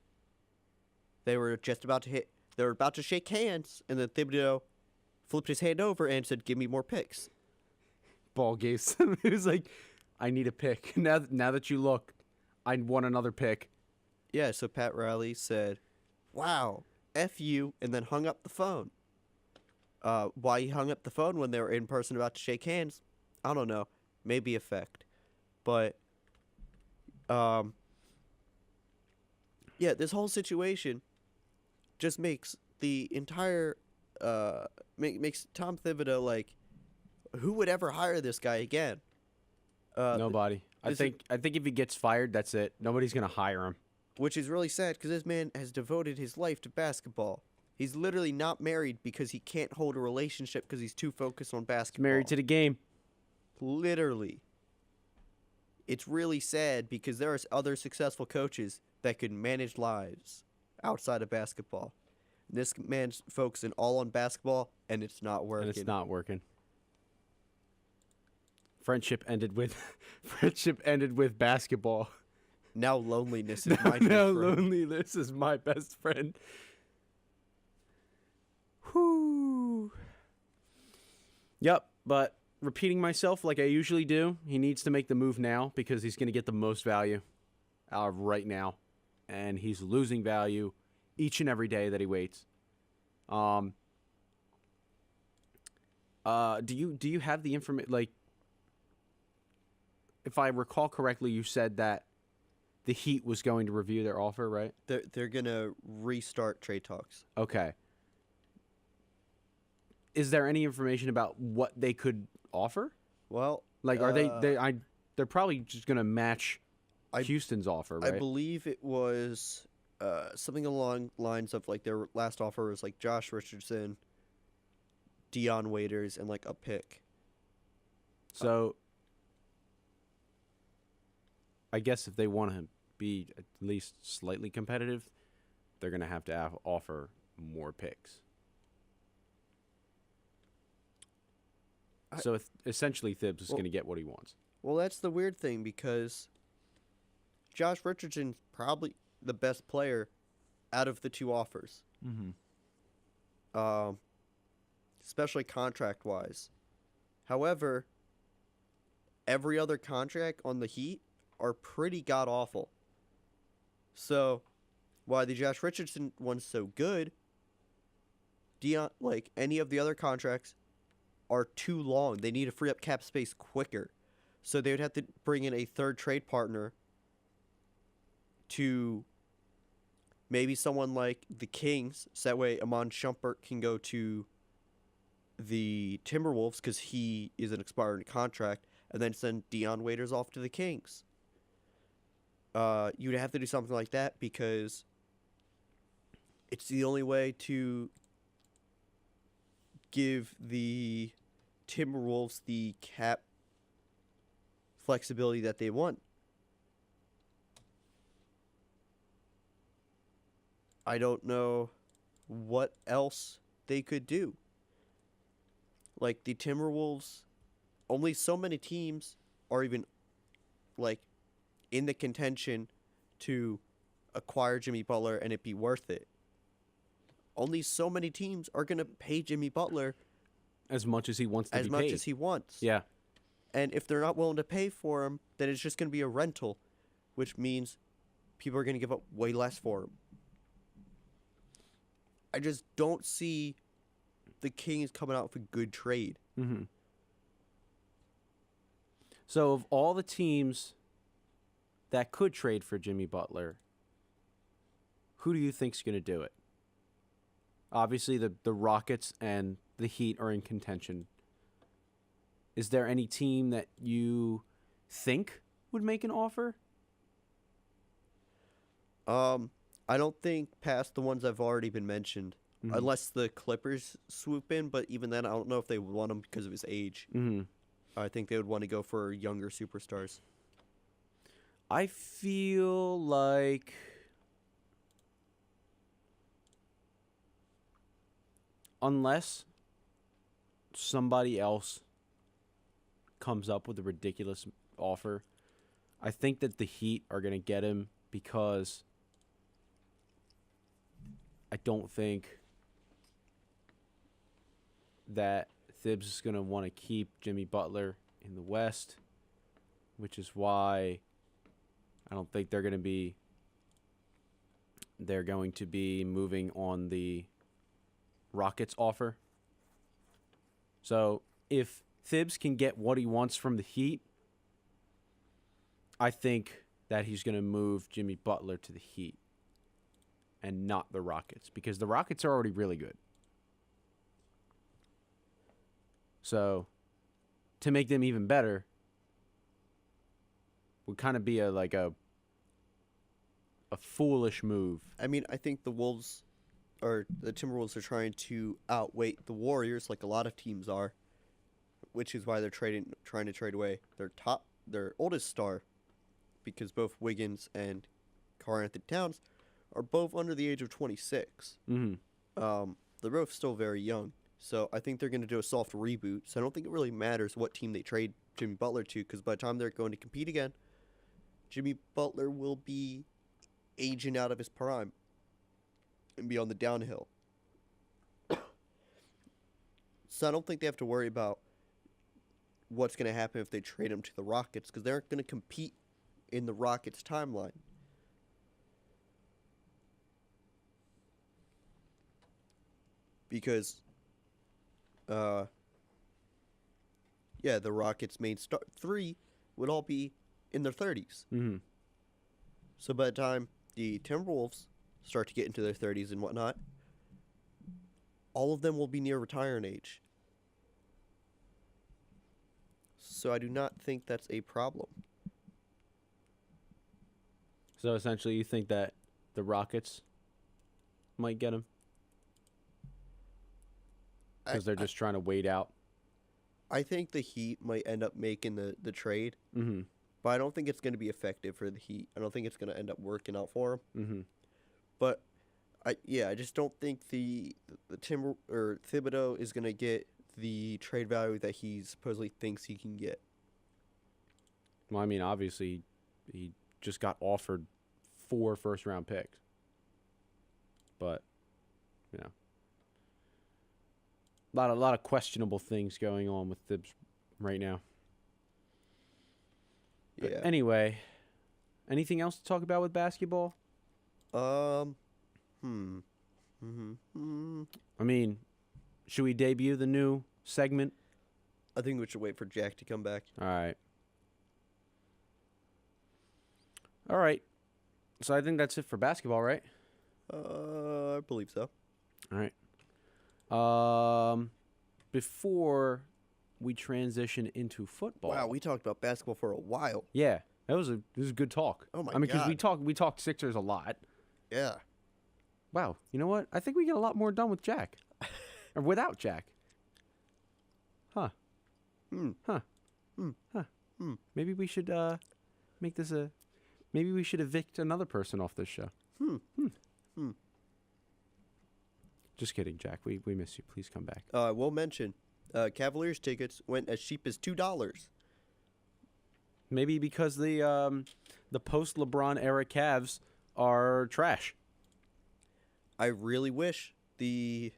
They were just about to hit. They were about to shake hands, and then Thibodeau flipped his hand over and said, "Give me more picks." Ball gave some. He was like, I need a pick. Now that you look, I want another pick. Yeah. So Pat Riley said, "Wow, F you," and then hung up the phone. Why he hung up the phone when they were in person about to shake hands, I don't know. Maybe effect, but yeah, this whole situation just makes the entire makes Tom Thibodeau like, who would ever hire this guy again? Nobody. I think if he gets fired, that's it. Nobody's gonna hire him. Which is really sad because this man has devoted his life to basketball. He's literally not married because he can't hold a relationship because he's too focused on He's basketball. married to the game. Literally. It's really sad because there are other successful coaches that could manage lives outside of basketball. This man's focusing all on basketball, and it's not working. And it's not working. Friendship ended with basketball. Now loneliness is my Now new friend. loneliness is my best friend. Whoo. Yep, but repeating myself like I usually do, he needs to make the move now because he's going to get the most value right now, and he's losing value each and every day that he waits. Do you have the information? Like, if I recall correctly, you said that the Heat was going to review their offer, right? They're gonna restart trade talks. Okay. Is there any information about what they could offer? Well, Like, are they're probably just gonna match Houston's offer, right? I believe it was something along lines of like their last offer was like Josh Richardson, Dion Waiters, and like a pick. So, I guess if they want to be at least slightly competitive, they're gonna have to offer more picks. So essentially, Thibs is going to get what he wants. Well, that's the weird thing because Josh Richardson's probably the best player out of the two offers. Mm-hmm. Especially contract wise. However, every other contract on the Heat are pretty god awful. So, why the Josh Richardson one's so good, Dion, like any of the other contracts are too long. They need to free up cap space quicker. So they would have to bring in a third trade partner to maybe someone like the Kings. So that way Amon Shumpert can go to the Timberwolves because he is an expiring contract, and then send Dion Waiters off to the Kings. You'd have to do something like that because it's the only way to give the Timberwolves the cap flexibility that they want. I don't know what else they could do. Like, the Timberwolves, only so many teams are even, like, in the contention to acquire Jimmy Butler and it be worth it. Only so many teams are going to pay Jimmy Butler As much as he wants to as be much paid. as he wants. Yeah. And if they're not willing to pay for him, then it's just going to be a rental, which means people are going to give up way less for him. I just don't see the Kings coming out with a good trade. Mm-hmm. So of all the teams that could trade for Jimmy Butler, who do you think's going to do it? Obviously, the Rockets and the Heat are in contention. Is there any team that you think would make an offer? I don't think past the ones I've already been mentioned, Mhm. unless the Clippers swoop in. But even then, I don't know if they would want him because of his age. Mm-hmm. I think they would want to go for younger superstars. I feel like unless somebody else comes up with a ridiculous offer, I think that the Heat are going to get him because I don't think that Thibs is going to want to keep Jimmy Butler in the West, which is why I don't think they're going to be moving on the Rockets offer. So if Thibs can get what he wants from the Heat, I think that he's going to move Jimmy Butler to the Heat and not the Rockets, because the Rockets are already really good. So to make them even better would kind of be a foolish move. I mean, I think the Timberwolves are trying to outweight the Warriors, like a lot of teams are, which is why they're trying to trade away their oldest star, because both Wiggins and Karl-Anthony Towns are both under the age of 26. Mm-hmm. They're both still very young, so I think they're going to do a soft reboot. So I don't think it really matters what team they trade Jimmy Butler to, because by the time they're going to compete again, Jimmy Butler will be aging out of his prime and be on the downhill. So I don't think they have to worry about what's going to happen if they trade him to the Rockets, because they're going to compete in the Rockets timeline. Because, the Rockets' main three would all be in their 30s. Mm-hmm. So by the time the Timberwolves start to get into their 30s and whatnot, all of them will be near retiring age. So I do not think that's a problem. So essentially, you think that the Rockets might get him because they're just trying to wait out. I think the Heat might end up making the trade, Mm-hmm. but I don't think it's going to be effective for the Heat. I don't think it's going to end up working out for them. Mm-hmm. But I just don't think the Thibodeau is going to get the trade value that he supposedly thinks he can get. Well, I mean, obviously, he just got offered 4 first-round picks. But, a lot of questionable things going on with Thibs right now. But Yeah. anyway, anything else to talk about with basketball? I Mm-hmm. mean, should we debut the new segment I think we should wait for Jack to come back. All right. All right. So I think that's it for basketball, right? I believe so. All right. Before we transition into football. Wow, we talked about basketball for a while. Yeah, it was a good talk. Oh my I mean, because God. we talked Sixers a lot. Yeah. Wow. You know what? I think we get a lot more done with Jack, or without Jack. Huh. Huh. Huh. Maybe we should make this a. Maybe we should evict another person off this show. Just kidding, Jack. We miss you. Please come back. I will mention, Cavaliers tickets went as cheap as $2. Maybe because the post LeBron era Cavs are trash. I really wish that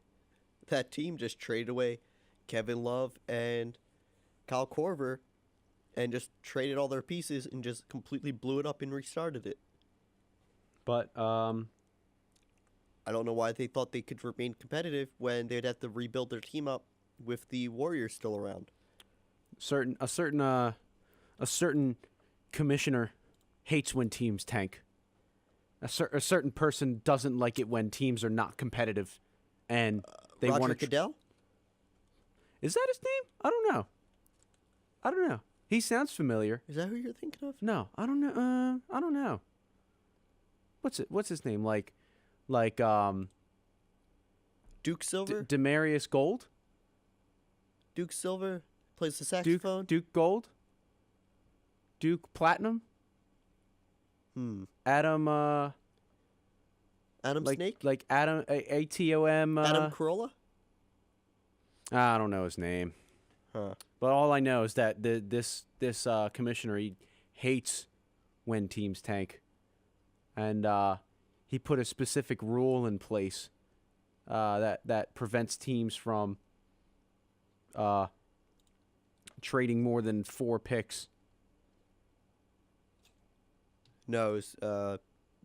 team just traded away Kevin Love and Kyle Korver and just traded all their pieces and just completely blew it up and restarted it. But I don't know why they thought they could remain competitive when they'd have to rebuild their team up with the Warriors still around. a certain commissioner hates when teams tank. A certain person doesn't like it when teams are not competitive, and they Roger want to. Goodell? Is that his name? I don't know. He sounds familiar. Is that who you're thinking of? No, I don't know. I don't know. What's his name? Like Duke Silver? Demarius Gold? Duke Silver plays the saxophone? Duke Gold? Duke Platinum? Adam Adam Snake? Like Adam ATOM Adam Carolla? I don't know his name. Huh. But all I know is that this commissioner, he hates when teams tank. And he put a specific rule in place that prevents teams from trading more than 4 picks. No,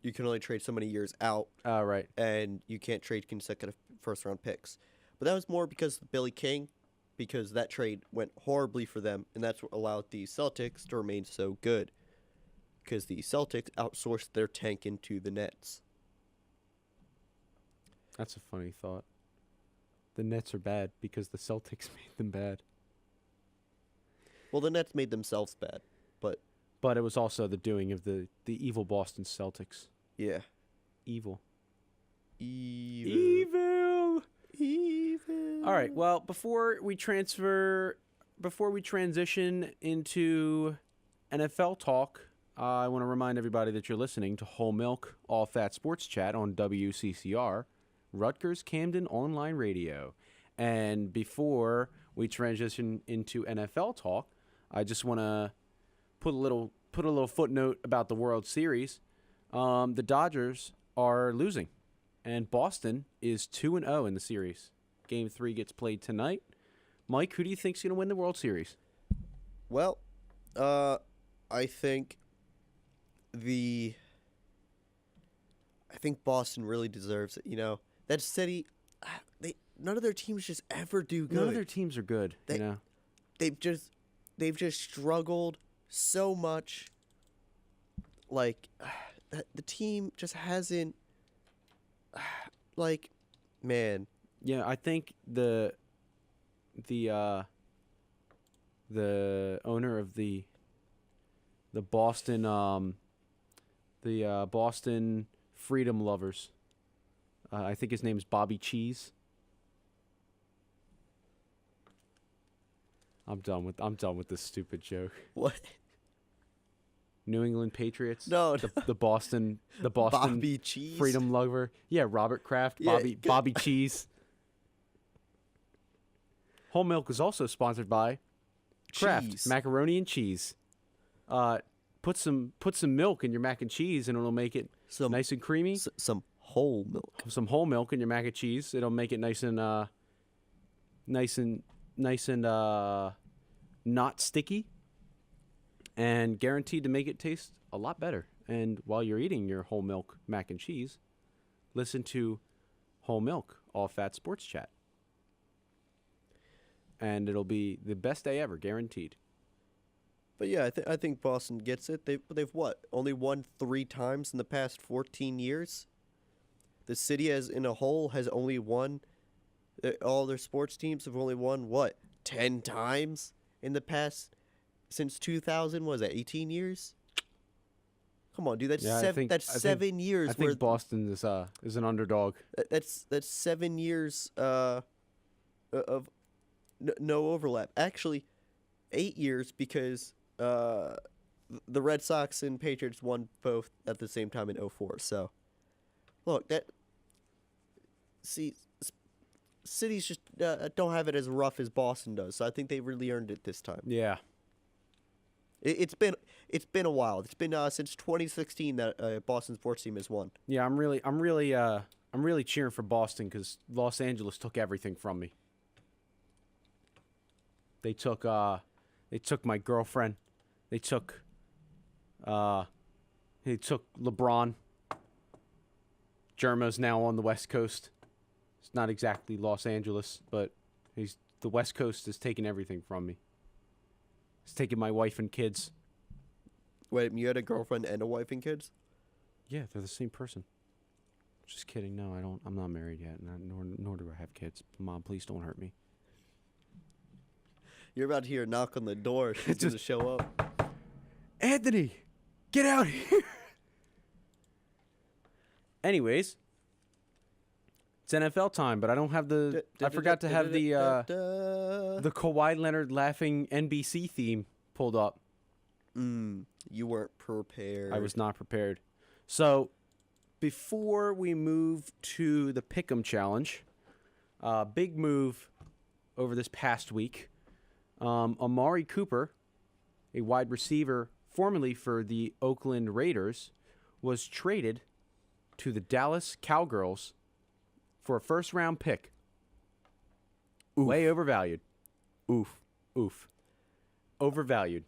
you can only trade so many years out, Right. and you can't trade consecutive first-round picks. But that was more because of Billy King, because that trade went horribly for them, and that's what allowed the Celtics to remain so good. Because the Celtics outsourced their tank into the Nets. That's a funny thought. The Nets are bad because the Celtics made them bad. Well, the Nets made themselves bad, but But it was also the doing of the evil Boston Celtics. yeah. Evil. Evil. All right. Well, before we transition into NFL talk, I want to remind everybody that you're listening to Whole Milk All Fat Sports Chat on WCCR, Rutgers Camden Online Radio. And before we transition into NFL talk, I just want to put a little footnote about the World Series. The Dodgers are losing, and Boston is 2-0 in the series. Game 3 gets played tonight. Mike, who do you think's going to win the World Series? Well, I think Boston really deserves it. You know, that city, none of their teams just ever do good. None of their teams are good. They've just struggled so much. Like, the team just hasn't. Like, man. Yeah, I think the owner of the Boston Boston Freedom Lovers. I think his name's Bobby Cheese. I'm done with this stupid joke. What? New England Patriots. No, the Boston Bobby Cheese. Freedom Lover. Yeah, Robert Kraft. Yeah, Bobby Cheese. Whole Milk is also sponsored by Kraft Cheese. Macaroni and Cheese. Put some milk in your mac and cheese, and it'll make it nice and creamy. Some whole milk. Some whole milk in your mac and cheese. It'll make it nice and not sticky, and guaranteed to make it taste a lot better. And while you're eating your whole milk mac and cheese, listen to Whole Milk All Fat Sports Chat. and it'll be the best day ever, guaranteed. But yeah, I think Boston gets it. They've what? Only won 3 times in the past 14 years. The city as in a whole has only won. All their sports teams have only won what? 10 times in the past since 2000. Was that 18 years? Come on, dude. That's Yeah, I seven. think- That's I think- 7 years. I think Boston is an underdog. That's 7 years of no overlap. Actually, 8 years because the Red Sox and Patriots won both at the same time in 04. So, look, cities just don't have it as rough as Boston does. So I think they really earned it this time. Yeah. It's been a while. It's been since 2016 that Boston sports team has won. Yeah, I'm really cheering for Boston because Los Angeles took everything from me. They took my girlfriend. They took LeBron. Jerma's now on the West Coast. It's not exactly Los Angeles, but the West Coast is taking everything from me. It's taking my wife and kids. Wait, you had a girlfriend and a wife and kids? Yeah, they're the same person. Just kidding. No, I don't. I'm not married yet, nor do I have kids. Mom, please don't hurt me. You're about to hear a knock on the door. She's Just- gonna show up. Anthony, get out here. Anyways, it's NFL time, but I don't have the. I forgot to have the Kawhi Leonard laughing NBC theme pulled up. You weren't prepared. I was not prepared. So, before we move to the Pick'em Challenge, big move over this past week. Amari Cooper, a wide receiver formerly for the Oakland Raiders, was traded to the Dallas Cowgirls for a first-round pick. Way overvalued. Oof. Overvalued.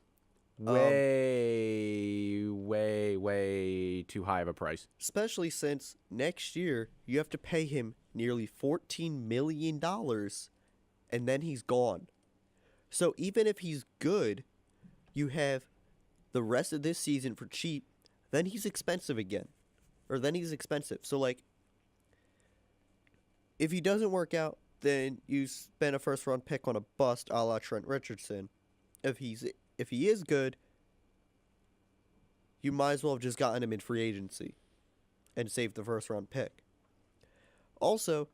Way too high of a price. Especially since next year you have to pay him nearly $14 million, and then he's gone. So even if he's good, you have the rest of this season for cheap, then he's expensive again. Or then he's expensive. So, like, if he doesn't work out, then you spend a first-round pick on a bust a la Trent Richardson. If he is good, you might as well have just gotten him in free agency and saved the first-round pick. Also,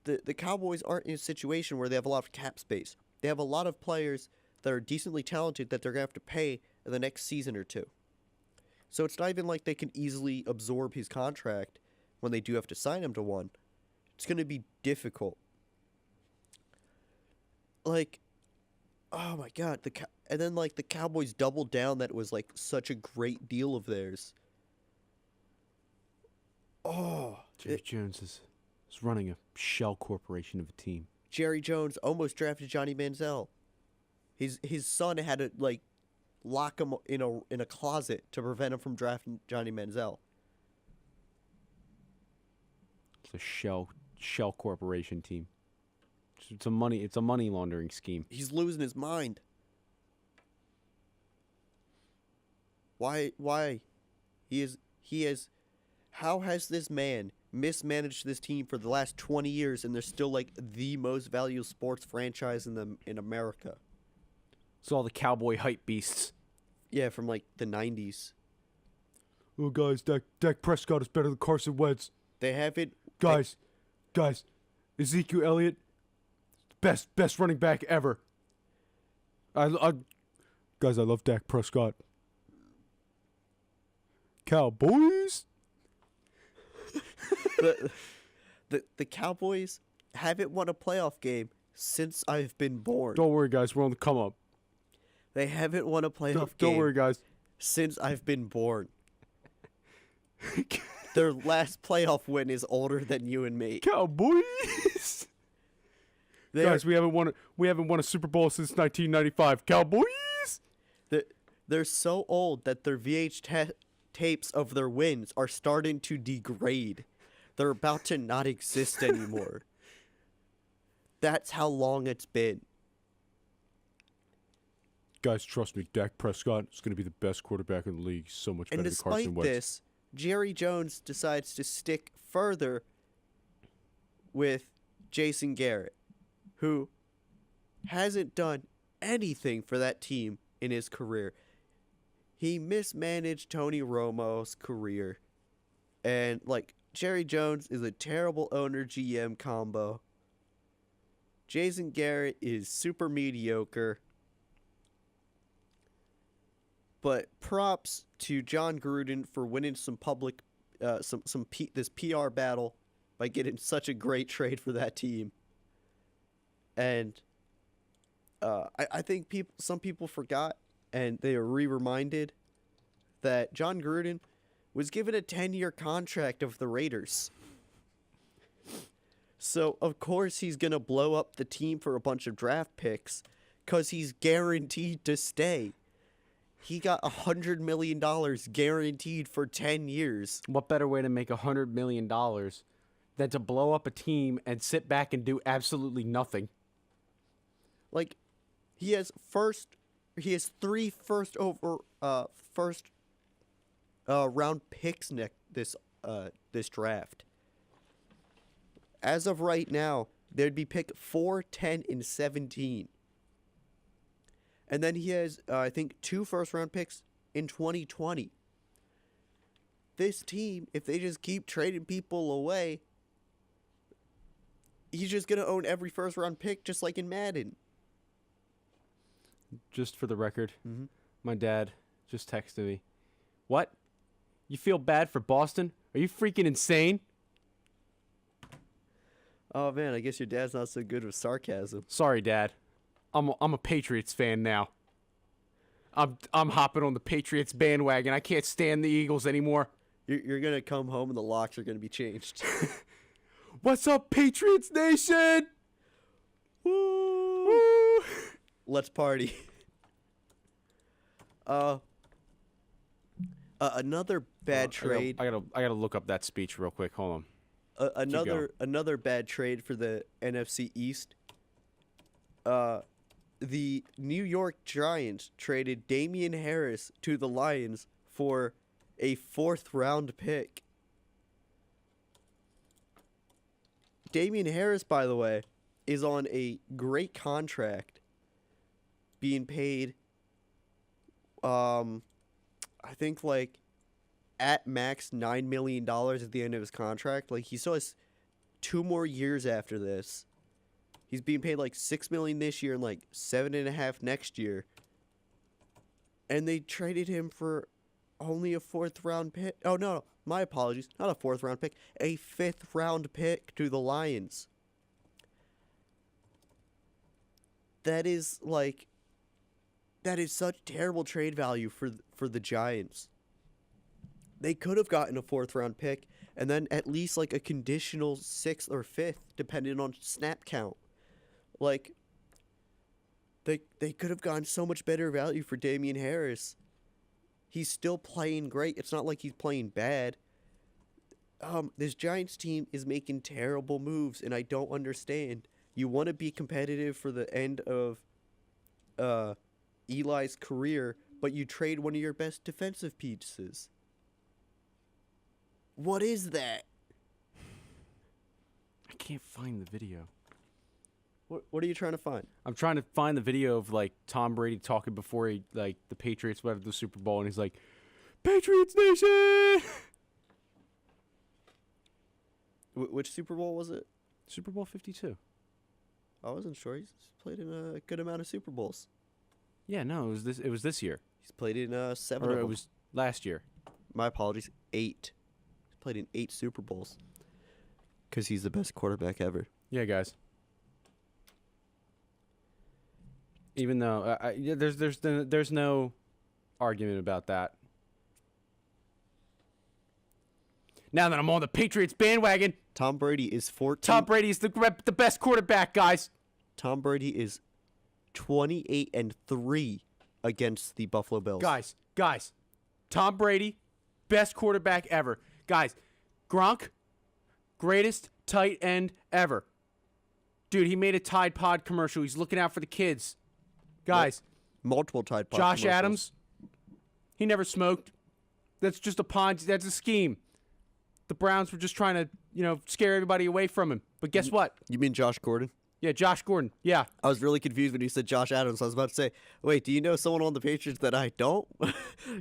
the Cowboys aren't in a situation where they have a lot of cap space. They have a lot of players that are decently talented that they're going to have to pay in the next season or two. So it's not even like they can easily absorb his contract when they do have to sign him to one. It's going to be difficult. Like, oh my God. And then, like, the Cowboys doubled down that it was, like, such a great deal of theirs. Oh. Jerry Jones is running a shell corporation of a team. Jerry Jones almost drafted Johnny Manziel. His son had to, like, lock him in a closet to prevent him from drafting Johnny Manziel. It's a shell corporation team. It's a money laundering scheme. He's losing his mind. Why? He is. How has this man mismanaged this team for the last 20 years, and they're still like the most valuable sports franchise in America? It's all the cowboy hype beasts. Yeah, from like the 90s. Oh, guys, Dak Prescott is better than Carson Wentz. They haven't. Guys, Ezekiel Elliott, best running back ever. Guys, I love Dak Prescott. Cowboys. The Cowboys haven't won a playoff game since I've been born. Don't worry, guys, we're on the come up. They haven't won a playoff game. Don't worry, guys. Since I've been born. Their last playoff win is older than you and me. Cowboys. Guys, we haven't won a Super Bowl since 1995. Cowboys. They're so old that their tapes of their wins are starting to degrade. They're about to not exist anymore. That's how long it's been. guys, trust me, Dak Prescott is going to be the best quarterback in the league. He's so much better And than Carson despite Wentz. this, Jerry Jones decides to stick further with Jason Garrett, who hasn't done anything for that team in his career. He mismanaged Tony Romo's career. And, like, Jerry Jones is a terrible owner-GM combo. Jason Garrett is super mediocre. But props to John Gruden for winning some public, this PR battle by getting such a great trade for that team. And I think some people forgot, and they are reminded that John Gruden was given a 10-year contract of the Raiders. So, of course, he's going to blow up the team for a bunch of draft picks because he's guaranteed to stay. He got $100 million guaranteed for 10 years. What better way to make $100 million than to blow up a team and sit back and do absolutely nothing? Like, he has 3 first round picks this draft. As of right now, there'd be pick 4, 10, and 17. And then he has, I think, 2 first-round picks in 2020. This team, if they just keep trading people away, he's just going to own every first-round pick just like in Madden. Just for the record, Mm-hmm. my dad just texted me. What? You feel bad for Boston? Are you freaking insane? Oh, man, I guess your dad's not so good with sarcasm. Sorry, Dad. I'm a Patriots fan now. I'm hopping on the Patriots bandwagon. I can't stand the Eagles anymore. You're going to come home and the locks are going to be changed. What's up, Patriots Nation? Woo! Woo! Let's party. Another bad trade. I gotta look up that speech real quick. Hold on. Another bad trade for the NFC East. The New York Giants traded Damian Harris to the Lions for a 4th-round pick. Damian Harris, by the way, is on a great contract, being paid, I think, like, at max $9 million at the end of his contract. Like, he still has 2 more years after this. He's being paid like $6 million this year and like $7.5 million next year. And they traded him for only a 4th-round pick. Oh, no, my apologies. Not a 4th-round pick. A 5th-round pick to the Lions. That is such terrible trade value for the Giants. They could have gotten a 4th-round pick and then at least like a conditional 6th or 5th, depending on snap count. Like, they could have gotten so much better value for Damian Harris. He's still playing great. It's not like he's playing bad. This Giants team is making terrible moves, and I don't understand. You want to be competitive for the end of Eli's career, but you trade one of your best defensive pieces. What is that? I can't find the video. What are you trying to find? I'm trying to find the video of like Tom Brady talking before the Patriots went to the Super Bowl, and he's like, "Patriots Nation." Which Super Bowl was it? Super Bowl 52. I wasn't sure. He's played in a good amount of Super Bowls. Yeah, no, it was this year. He's played in 7 Or of it them. was last year. My apologies. 8. He's played in 8 Super Bowls. Because he's the best quarterback ever. Yeah, guys. Even though there's no argument about that. Now that I'm on the Patriots bandwagon, Tom Brady is 14. Tom Brady is the best quarterback, guys. Tom Brady is 28-3 against the Buffalo Bills. Guys, Tom Brady, best quarterback ever. Guys, Gronk, greatest tight end ever. Dude, he made a Tide Pod commercial. He's looking out for the kids. Guys, Multiple Tide Pod Josh commercials. Adams, he never smoked. That's just a Ponzi. That's a scheme. The Browns were just trying to, scare everybody away from him. But guess what? You mean Josh Gordon? Yeah, Josh Gordon. Yeah. I was really confused when you said Josh Adams. I was about to say, wait, do you know someone on the Patriots that I don't?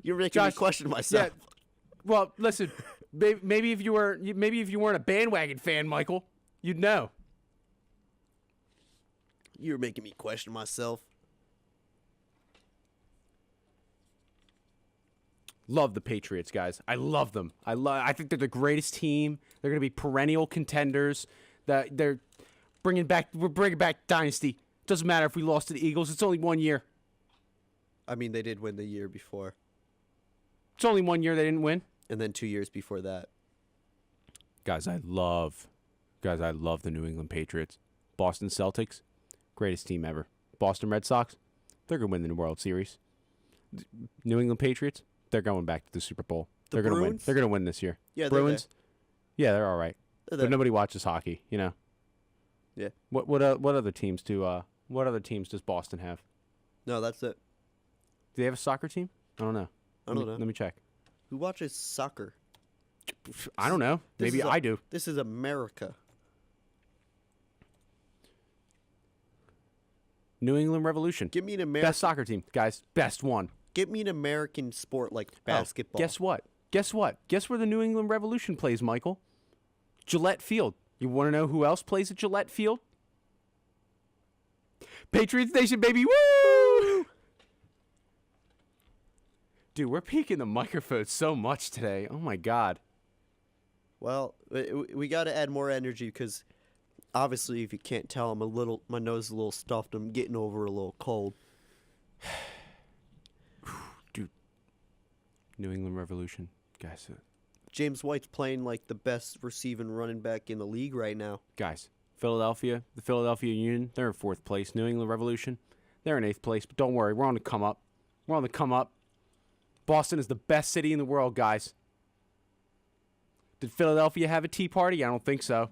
You're making me Josh- question myself. Yeah. Well, listen, maybe if you weren't a bandwagon fan, Michael, you'd know. You're making me question myself. Love the Patriots, guys. I love them. I think they're the greatest team. They're going to be perennial contenders. We're bringing back dynasty. Doesn't matter if we lost to the Eagles. It's only 1 year. I mean, they did win the year before, It's only 1 year they didn't win. and then 2 years before that. Guys, I love the New England Patriots. Boston Celtics, greatest team ever. Boston Red Sox, they're going to win the World Series. New England Patriots, they're going back to the Super Bowl. The They're going to win. Bruins? They're going to win this year. Yeah, Bruins, yeah, they're all right. They're But there. nobody watches hockey, Yeah. What other teams do? What other teams does Boston have? No, that's it. Do they have a soccer team? I don't know. I don't know. Let me check. Who watches soccer? I don't know. This Maybe is a- I do. This is America. New England Revolution. Give me an American. Best soccer team, guys. Best one. Give me an American sport like Oh, basketball. guess what? Guess what? Guess where the New England Revolution plays, Michael? Gillette Field. You want to know who else plays at Gillette Field? Patriots Nation, baby. Woo! Dude, we're peeking the microphone so much today. Oh, my God. Well, we got to add more energy because obviously, if you can't tell, my nose is a little stuffed. I'm getting over a little cold. Dude, New England Revolution. Guys, James White's playing like the best receiving running back in the league right now. Philadelphia, the Philadelphia Union, they're in 4th place. New England Revolution, they're in 8th place. But don't worry, we're on the come up. We're on the come up. Boston is the best city in the world, guys. Did Philadelphia have a tea party? I don't think so.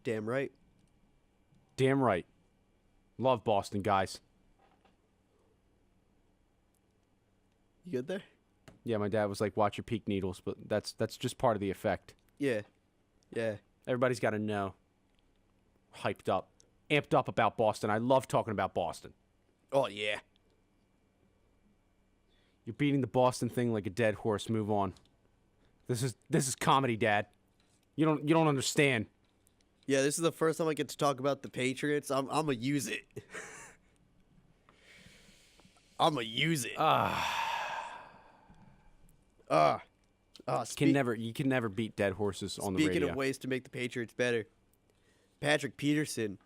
Damn right. Damn right. Love Boston, guys. You good there? Yeah, my dad was like, watch your peak needles, but that's just part of the effect. Yeah. Yeah. Everybody's got to know. Hyped up. Amped up about Boston. I love talking about Boston. Oh, yeah. You're beating the Boston thing like a dead horse. Move on. This is comedy, Dad. You don't understand. Yeah, this is the first time I get to talk about the Patriots. I'm going to use it. I'm going to use it. You can never beat dead horses on the Speaking radio. of ways to make the Patriots better, Patrick Peterson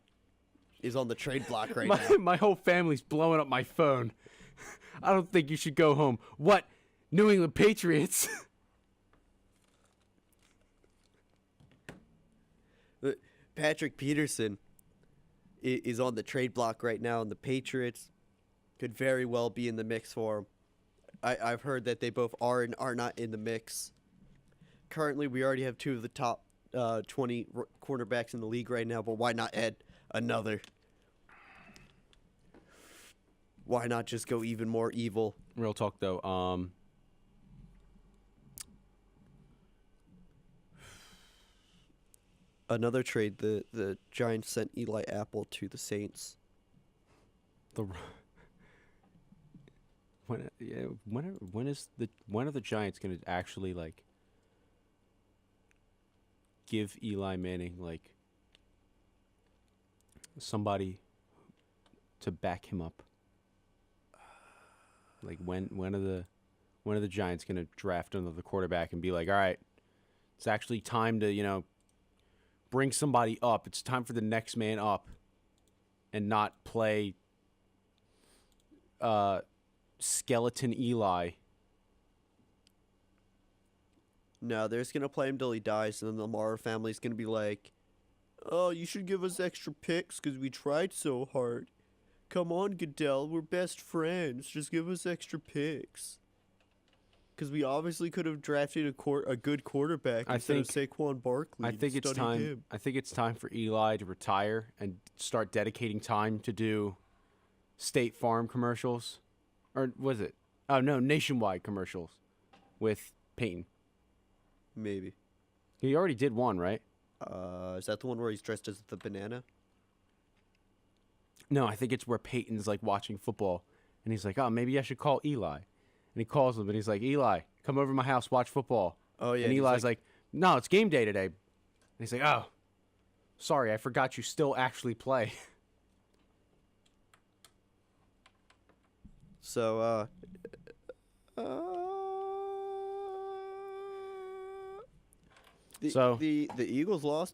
is on the trade block right now. My whole family's blowing up my phone. I don't think you should go home. What? New England Patriots? Patrick Peterson is on the trade block right now, and the Patriots could very well be in the mix for him. I've heard that they both are and are not in the mix. Currently, we already have 2 of the top 20 quarterbacks in the league right now, but why not add another? Why not just go even more evil? Real talk though. Another trade, the Giants sent Eli Apple to the Saints. When are the Giants gonna actually like give Eli Manning like somebody to back him up? Like when are the Giants gonna draft another quarterback and be like, all right, it's actually time to bring somebody up. It's time for the next man up, and not play skeleton Eli. No, they're just going to play him till he dies, and then the Lamar family's going to be like, oh, you should give us extra picks because we tried so hard. Come on, Goodell, we're best friends. Just give us extra picks. Because we obviously could have drafted a good quarterback instead of Saquon Barkley. I think it's time. Him. I think it's time for Eli to retire and start dedicating time to do State Farm commercials, or was it? Oh no, Nationwide commercials with Peyton. Maybe. He already did one, right? Is that the one where he's dressed as the banana? No, I think it's where Peyton's like watching football, and he's like, "Oh, maybe I should call Eli." And he calls him, and he's like, "Eli, come over to my house, watch football." Oh yeah. And he's Eli's like, "No, it's game day today." And he's like, "Oh, sorry, I forgot you still actually play." So, the Eagles lost.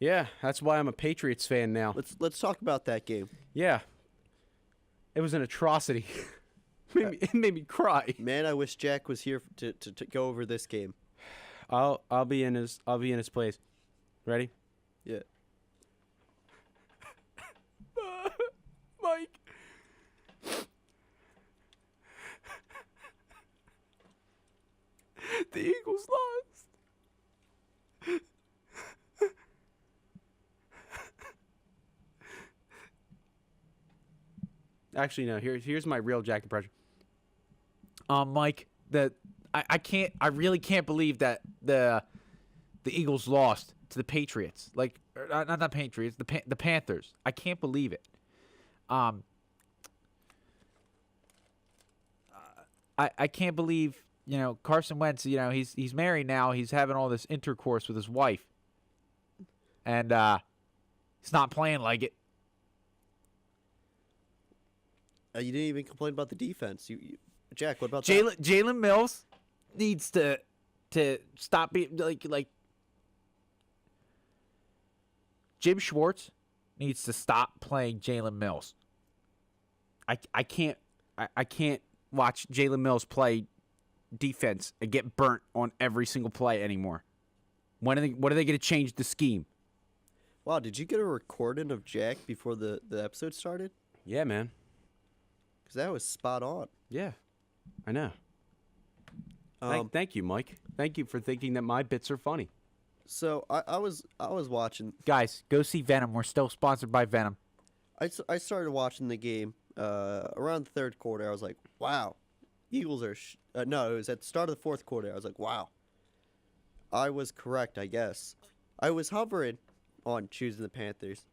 Yeah, that's why I'm a Patriots fan now. Let's talk about that game. Yeah, it was an atrocity. It made me cry. Man, I wish Jack was here to go over this game. I'll be in his place. Ready? Yeah. Mike. The Eagles lost. Actually, no. Here's my real Jack impression. Mike, I really can't believe that the Eagles lost to the Patriots. Like, not the Patriots, the Panthers. I can't believe it. I can't believe, Carson Wentz, he's married now. He's having all this intercourse with his wife. And he's not playing like it. You didn't even complain about the defense. Jack, what about Jalen Mills needs to stop being like Jim Schwartz needs to stop playing Jalen Mills. I can't watch Jalen Mills play defense and get burnt on every single play anymore. What are they going to change the scheme? Wow, did you get a recording of Jack before the episode started? Yeah, man. Because that was spot on. Yeah, I know. Thank you, Mike. Thank you for thinking that my bits are funny. So I was watching. Guys, go see Venom. We're still sponsored by Venom. I started watching the game around the third quarter. I was like, wow, Eagles are. No, it was at the start of the fourth quarter. I was like, wow. I was correct, I guess. I was hovering on choosing the Panthers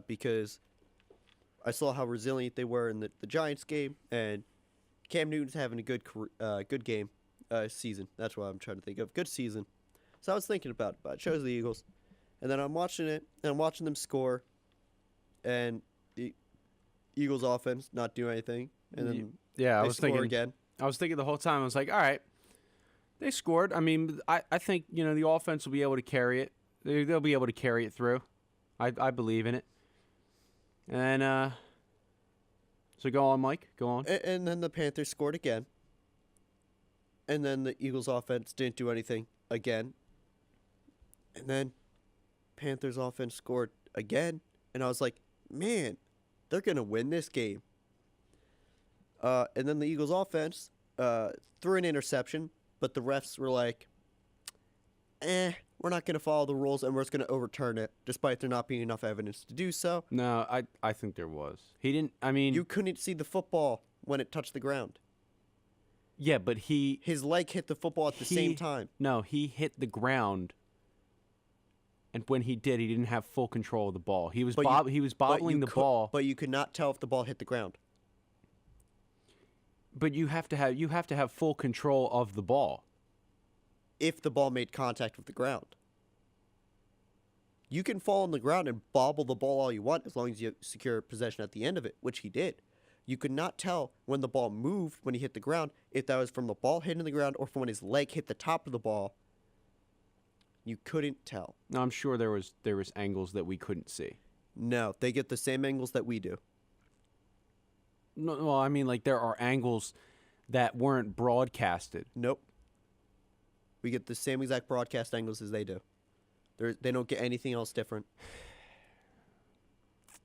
because I saw how resilient they were in the Giants game, and Cam Newton's having a good game season. That's what I'm trying to think of. Good season. So I was thinking about it, but I chose the Eagles. And then I'm watching it, and I'm watching them score, and the Eagles offense not do anything. And then I they was score thinking again. I was thinking the whole time. I was like, all right, they scored. I mean, I think the offense will be able to carry it. They'll be able to carry it through. I believe in it. And so go on, Mike. Go on. And then the Panthers scored again. And then the Eagles offense didn't do anything again. And then Panthers offense scored again. And I was like, man, they're going to win this game. And then the Eagles offense threw an interception, but the refs were like, we're not going to follow the rules, and we're just going to overturn it, despite there not being enough evidence to do so. No, I think there was. He didn't. I mean, You couldn't see the football when it touched the ground. yeah, but His leg hit the football at the same time. No, he hit the ground, and when he did, he didn't have full control of the ball. He was he was bobbling the ball. But you could not tell if the ball hit the ground. But you have to have full control of the ball. If the ball made contact with the ground. You can fall on the ground and bobble the ball all you want as long as you secure possession at the end of it, which he did. You could not tell when the ball moved when he hit the ground if that was from the ball hitting the ground or from when his leg hit the top of the ball. You couldn't tell. No, I'm sure there was angles that we couldn't see. No, they get the same angles that we do. No, well, I mean, like there are angles that weren't broadcasted. Nope. We get the same exact broadcast angles as they do. They don't get anything else different.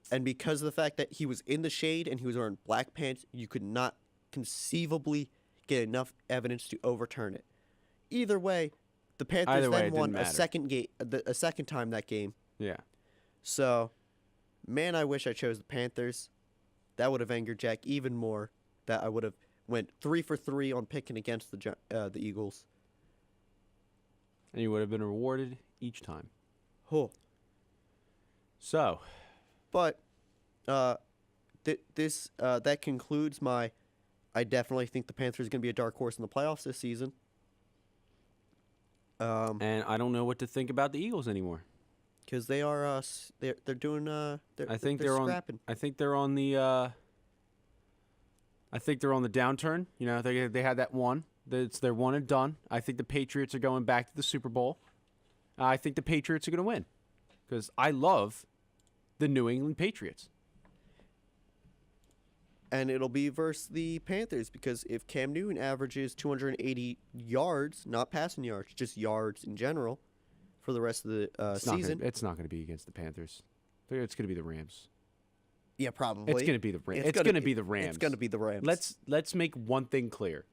And because of the fact that he was in the shade and he was wearing black pants, you could not conceivably get enough evidence to overturn it. Either way, the Panthers Either way, it then didn't won matter. a second time that game. Yeah. So, man, I wish I chose the Panthers. That would have angered Jack even more. That I would have went 3 for 3 on picking against the Eagles. And you would have been rewarded each time. Oh. So, But that concludes my. I definitely think the Panthers are going to be a dark horse in the playoffs this season. and I don't know what to think about the Eagles anymore. Because they are they're doing I think they're they're scrapping. I think they're on the downturn. You know, they had that one. It's their one and done. I think the Patriots are going back to the Super Bowl. I think the Patriots are going to win because I love the New England Patriots. And it'll be versus the Panthers because if Cam Newton averages 280 yards, not passing yards, just yards in general, for the rest of the season. It's not going to be against the Panthers. It's going to be the Rams. Yeah, probably. It's going to be the Rams. It's going to be the Rams. It's going to be the Rams. Let's make one thing clear.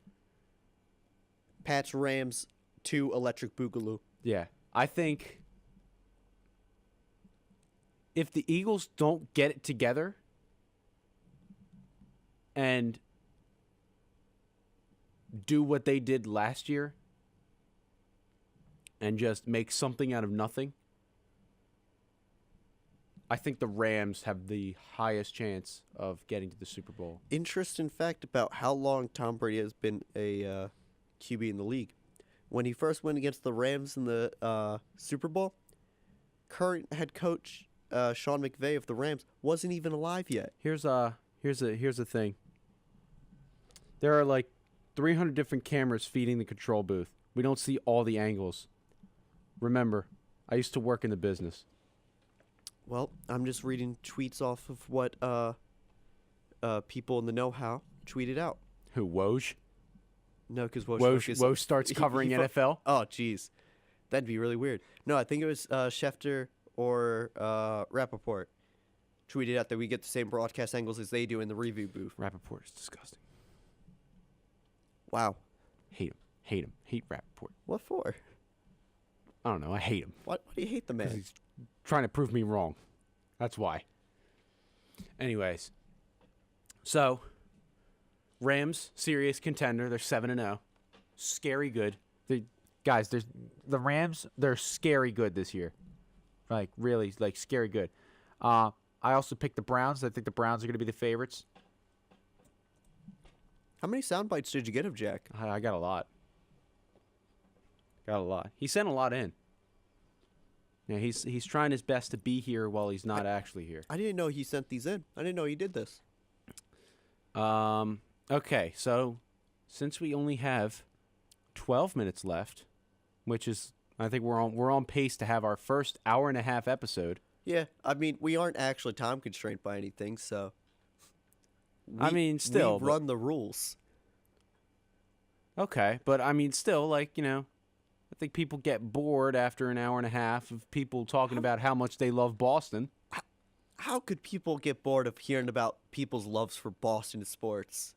Pats Rams 2 Electric Boogaloo. Yeah, I think if the Eagles don't get it together and do what they did last year and just make something out of nothing, I think the Rams have the highest chance of getting to the Super Bowl. Interesting fact about how long Tom Brady has been a QB in the league. When he first went against the Rams in the Super Bowl, current head coach Sean McVay of the Rams wasn't even alive yet. Here's a thing. There are like 300 different cameras feeding the control booth. We don't see all the angles. Remember, I used to work in the business. Well, I'm just reading tweets off of what people in the know-how tweeted out. Who, Woj? No, because Woj starts covering NFL? Oh, jeez. That'd be really weird. No, I think it was Schefter or Rappaport tweeted out that we get the same broadcast angles as they do in the review booth. Rappaport is disgusting. Wow. Hate him. Hate him. Hate Rappaport. What for? I don't know. I hate him. Why do you hate the 'Cause man? he's trying to prove me wrong. That's why. Anyways. So, Rams, serious contender. They're 7-0. Scary good. Guys, the Rams, they're scary good this year. Like, really, like, scary good. I also picked the Browns. I think the Browns are going to be the favorites. How many sound bites did you get of Jack? I got a lot. He sent a lot in. Yeah, he's trying his best to be here while he's not actually here. I didn't know he sent these in. I didn't know he did this. Okay, so since we only have 12 minutes left, which is I think we're on pace to have our first hour and a half episode. Yeah, I mean, we aren't actually time constrained by anything, so. Still, we run the rules. Okay, but I mean, still, like, you know, I think people get bored after an hour and a half of people talking about how much they love Boston. How could people get bored of hearing about people's loves for Boston sports?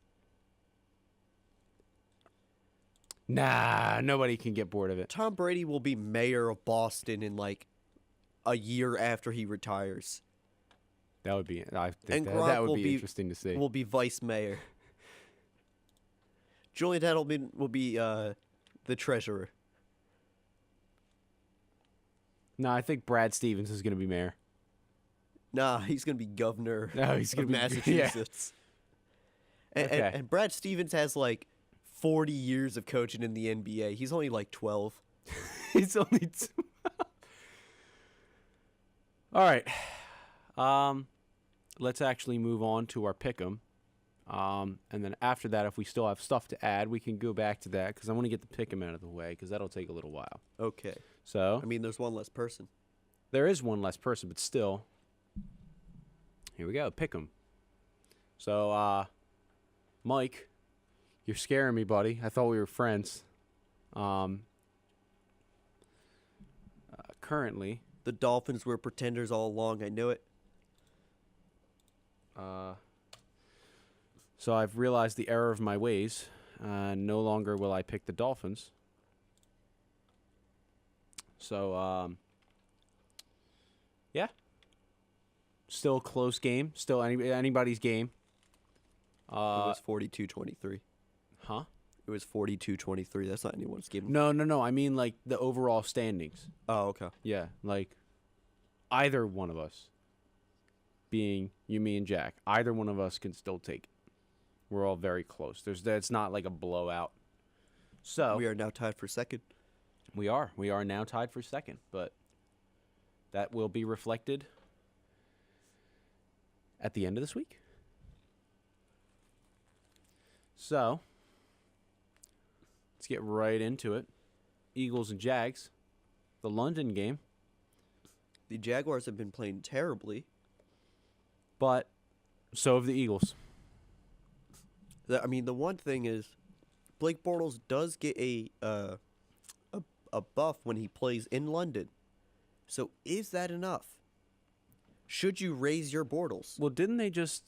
Nah, nobody can get bored of it. Tom Brady will be mayor of Boston in like a year after he retires. That would be. I think And that Gronk would will be interesting to see. Will be vice mayor. Julian Edelman will be the treasurer. No, I think Brad Stevens is going to be mayor. Nah, he's gonna be governor. No, he's gonna of be Massachusetts. Yeah. And, Okay. and Brad Stevens has like 40 years of coaching in the NBA. He's only like 12. He's only two. All right. Let's actually move on to our pick'em. And then after that, if we still have stuff to add, we can go back to that because I want to get the pick'em out of the way because that'll take a little while. Okay. So I mean, there's one less person. there is one less person, but still. Here we go. Pick'em. So, Mike, you're scaring me, buddy. I thought we were friends. Currently, The Dolphins were pretenders all along. I knew it. so I've realized the error of my ways, No longer will I pick the Dolphins. So, yeah. Still a close game. Still anybody's game. It was 42-23. Huh? It was 42-23. That's not anyone's game. No. I mean, like, the overall standings. Oh, okay. Yeah, like, either one of us, being you, me, and Jack, either one of us can still take it. We're all very close. It's not like a blowout. So We are now tied for second. We are now tied for second, but that will be reflected at the end of this week. So, let's get right into it. Eagles and Jags, the London game, The Jaguars have been playing terribly. but so have the Eagles. I mean, the one thing is, Blake Bortles does get a buff when he plays in London. So is that enough? Should you raise your Bortles? Well, didn't they just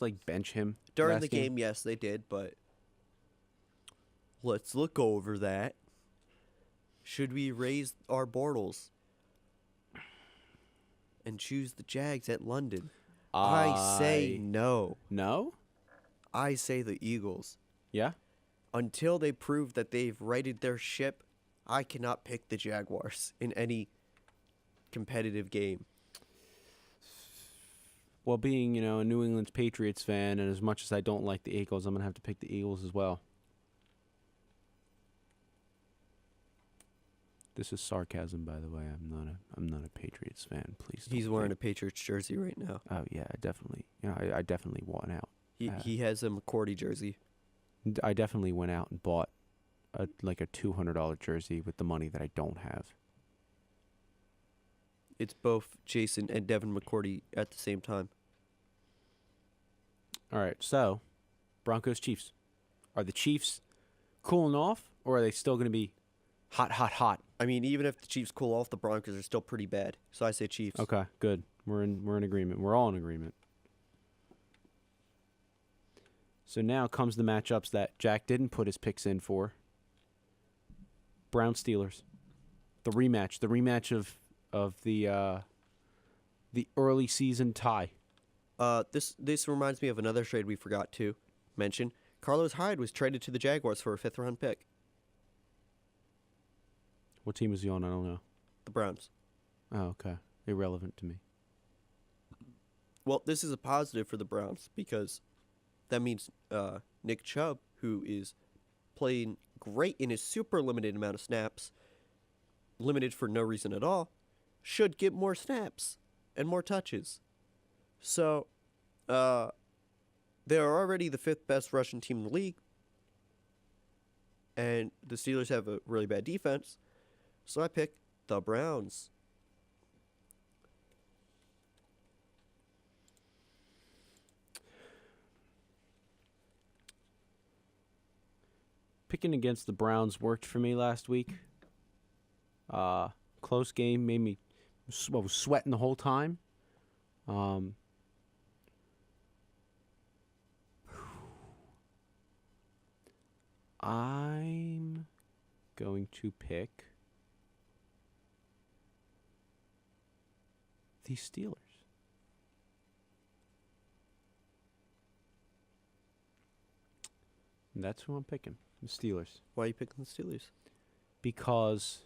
like bench him During last the game, yes, they did, but let's look over that. Should we raise our Bortles and choose the Jags at London? I say no. No? I say the Eagles. Yeah? Until they prove that they've righted their ship, I cannot pick the Jaguars in any competitive game. Well, being, a New England Patriots fan, and as much as I don't like the Eagles, I'm going to have to pick the Eagles as well. This is sarcasm, by the way. I'm not a Patriots fan. Please. He's wearing a Patriots jersey right now. Oh yeah, I definitely. I definitely went out. He has a McCourty jersey. I definitely went out and bought a $200 jersey with the money that I don't have. It's both Jason and Devin McCourty at the same time. All right, so Broncos Chiefs. Are the Chiefs cooling off, or are they still going to be hot? I mean, even if the Chiefs cool off, the Broncos are still pretty bad. So I say Chiefs. Okay, good. We're in agreement. We're all in agreement. So now comes the matchups that Jack didn't put his picks in for. Browns Steelers. The rematch of the early season tie. This reminds me of another trade we forgot to mention. Carlos Hyde was traded to the Jaguars for a 5th-round pick. What team was he on? I don't know. The Browns. Oh, okay. Irrelevant to me. Well, this is a positive for the Browns because that means Nick Chubb, who is playing great in his super limited amount of snaps, limited for no reason at all, should get more snaps and more touches. So, they are already the 5th best rushing team in the league, and the Steelers have a really bad defense. So I pick the Browns. Picking against the Browns worked for me last week. Close game made me I was sweating the whole time. I'm going to pick the Steelers. And that's who I'm picking, the Steelers. Why are you picking the Steelers? Because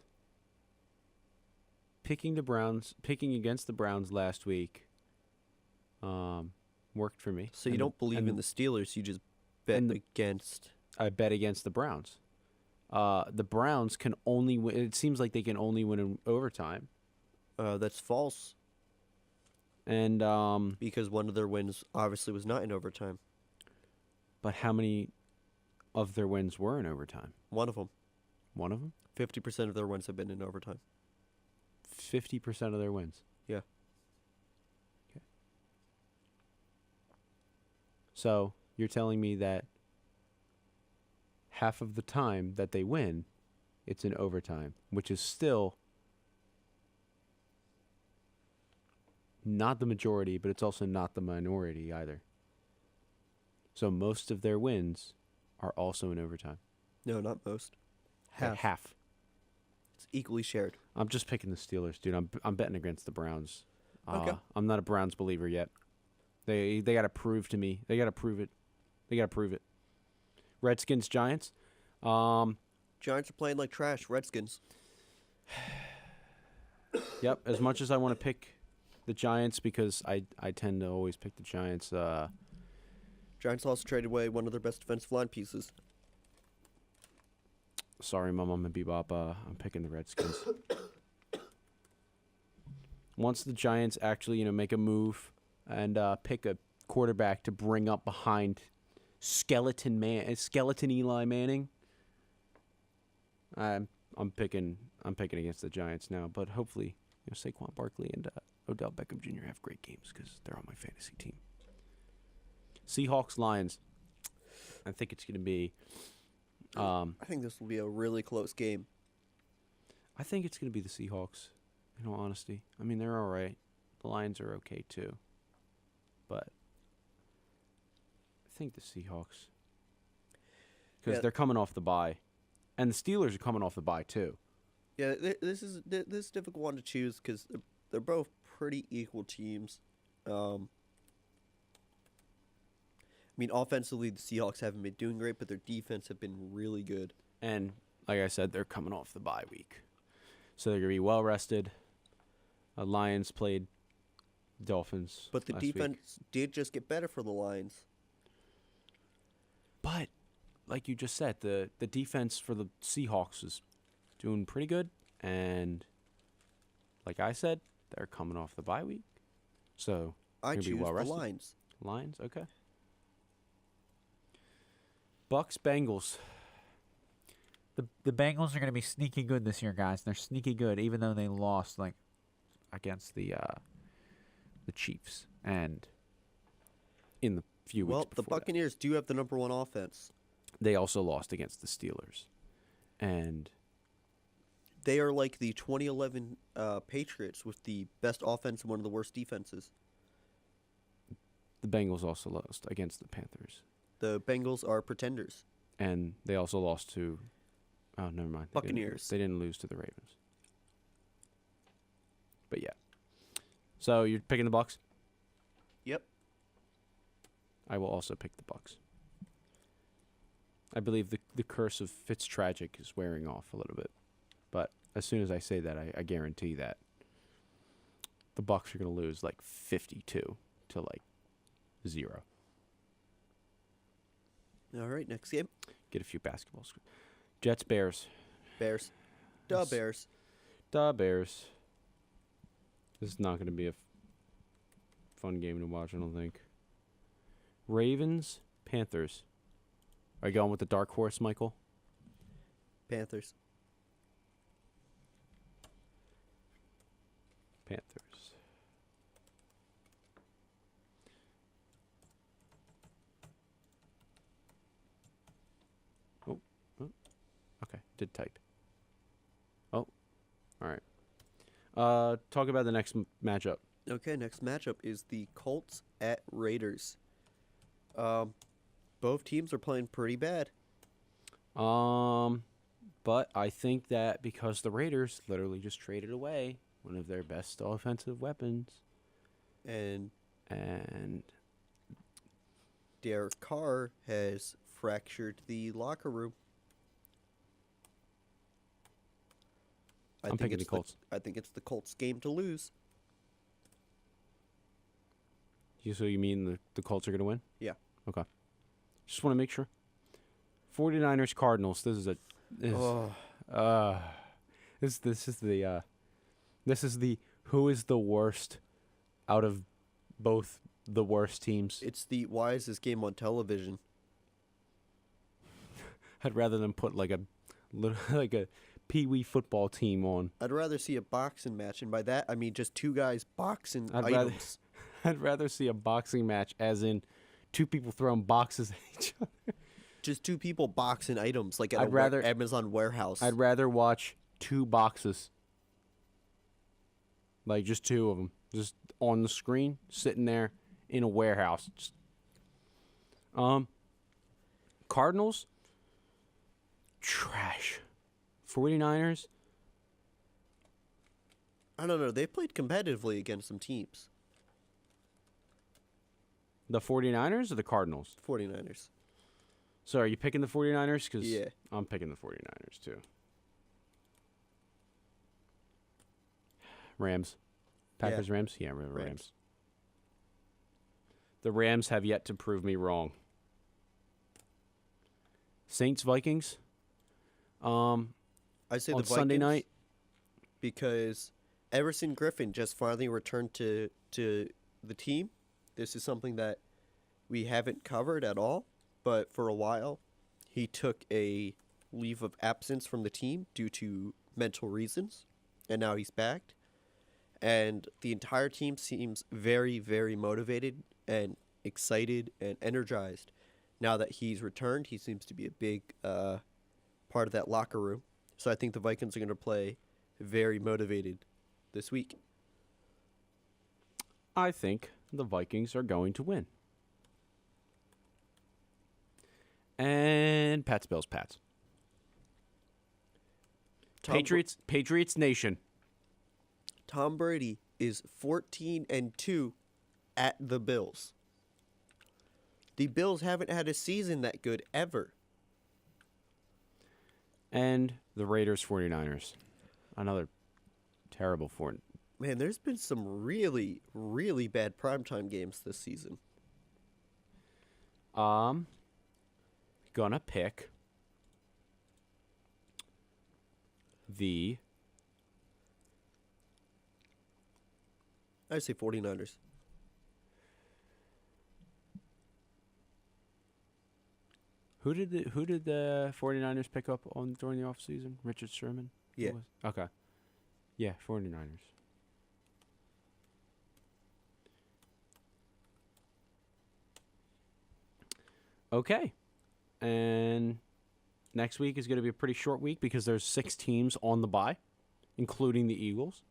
picking against the Browns last week worked for me. So you don't believe in the Steelers, you just bet against... I bet against the Browns. The Browns can only win. It seems like they can only win in overtime. That's false. And because one of their wins obviously was not in overtime. But how many of their wins were in overtime? One of them. One of them? 50% of their wins have been in overtime. 50% of their wins. Yeah. Okay. So you're telling me that half of the time that they win, it's in overtime, which is still not the majority, but it's also not the minority either. So most of their wins are also in overtime. No, not most. At half. It's equally shared. I'm just picking the Steelers, dude. I'm betting against the Browns. Okay. I'm not a Browns believer yet. They got to prove to me. They got to prove it. They got to prove it. Redskins, Giants. Giants are playing like trash. Redskins. Yep. As much as I want to pick the Giants because I tend to always pick the Giants. Giants also traded away one of their best defensive line pieces. Sorry, Mama and Bebop. I'm picking the Redskins. Once the Giants actually, make a move and pick a quarterback to bring up behind skeleton Eli Manning, I'm picking against the Giants now. But hopefully, Saquon Barkley and Odell Beckham Jr. have great games because they're on my fantasy team. Seahawks, Lions. I think it's going to be. I think this will be a really close game. I think it's going to be the Seahawks, in all honesty. I mean, they're all right. The Lions are okay, too. But I think the Seahawks. Because Yeah. they're coming off the bye. And the Steelers are coming off the bye, too. Yeah, this is a difficult one to choose because they're both pretty equal teams. I mean, offensively, the Seahawks haven't been doing great, but their defense have been really good. And, like I said, they're coming off the bye week. So they're going to be well-rested. Lions played Dolphins But the last week. defense did just get better for the Lions. But, like you just said, the defense for the Seahawks is doing pretty good. And, like I said, they're coming off the bye week. So, I gonna be choose the well-rested. Lions. Lions, okay. Bucks, Bengals. The Bengals are going to be sneaky good this year, guys. They're sneaky good, even though they lost against the Chiefs and in the few weeks Well, the before that. Buccaneers do have the number one offense. They also lost against the Steelers, and They are like the 2011 Patriots with the best offense and one of the worst defenses. the Bengals also lost against the Panthers, The Bengals are pretenders. and they also lost to. Oh, never mind. Buccaneers. They didn't lose to the Ravens. But yeah. So you're picking the Bucks? Yep. I will also pick the Bucks. I believe the curse of Fitztragic is wearing off a little bit. But as soon as I say that, I guarantee that the Bucks are going to lose like 52 to like 0. All right, next game. Get a few basketballs. Jets, Bears. Bears. Duh, Yes. Bears. Duh, Bears. This is not going to be a fun game to watch, I don't think. Ravens, Panthers. Are you going with the dark horse, Michael? Panthers. Panthers. Oh. Okay, did type. Oh, all right. Talk about the next matchup. Okay, next matchup is the Colts at Raiders. Both teams are playing pretty bad. But I think that because the Raiders literally just traded away one of their best offensive weapons, And and Derek Carr has fractured the locker room. I'm picking the it's Colts. I think it's the Colts' game to lose. So you mean the Colts are going to win? Yeah. Okay. Just want to make sure. 49ers, Cardinals. This is a. This is the who is the worst out of both the worst teams. It's the why is this game on television? I'd rather than put like a pee-wee football team on. I'd rather see a boxing match, and by that I mean just two guys boxing I'd rather- items. I'd rather see a boxing match, as in two people throwing boxes at each other. Just two people boxing items, like at I'd rather- Amazon warehouse. I'd rather watch two boxes. Like just two of them, just on the screen, sitting there in a warehouse. Just, Cardinals, trash. 49ers, I don't know. They played competitively against some teams. the 49ers or the Cardinals? 49ers. So are you picking the 49ers? Because Yeah. I'm picking the 49ers too. Rams. Packers, Yeah. Rams? Yeah, Rams. Rams. The Rams have yet to prove me wrong. Saints, Vikings. I say On the Vikings Sunday night. because Everson Griffin just finally returned to the team. This is something that we haven't covered at all, but for a while he took a leave of absence from the team due to mental reasons, and now he's back. And the entire team seems very, very motivated and excited and energized. Now that he's returned, he seems to be a big part of that locker room. So I think the Vikings are going to play very motivated this week. I think the Vikings are going to win. And Pats, Bills, Pats. Patriots Nation. Tom Brady is 14-2 at the Bills. The Bills haven't had a season that good ever. And the Raiders 49ers. Another terrible four. Man, there's been some really, really bad primetime games this season. Gonna pick the I say 49ers. Who did the 49ers pick up on during the offseason? Richard Sherman? Who Yeah. was- Okay. Yeah, 49ers. Okay. And next week is going to be a pretty short week because there's 6 teams on the bye, including the Eagles.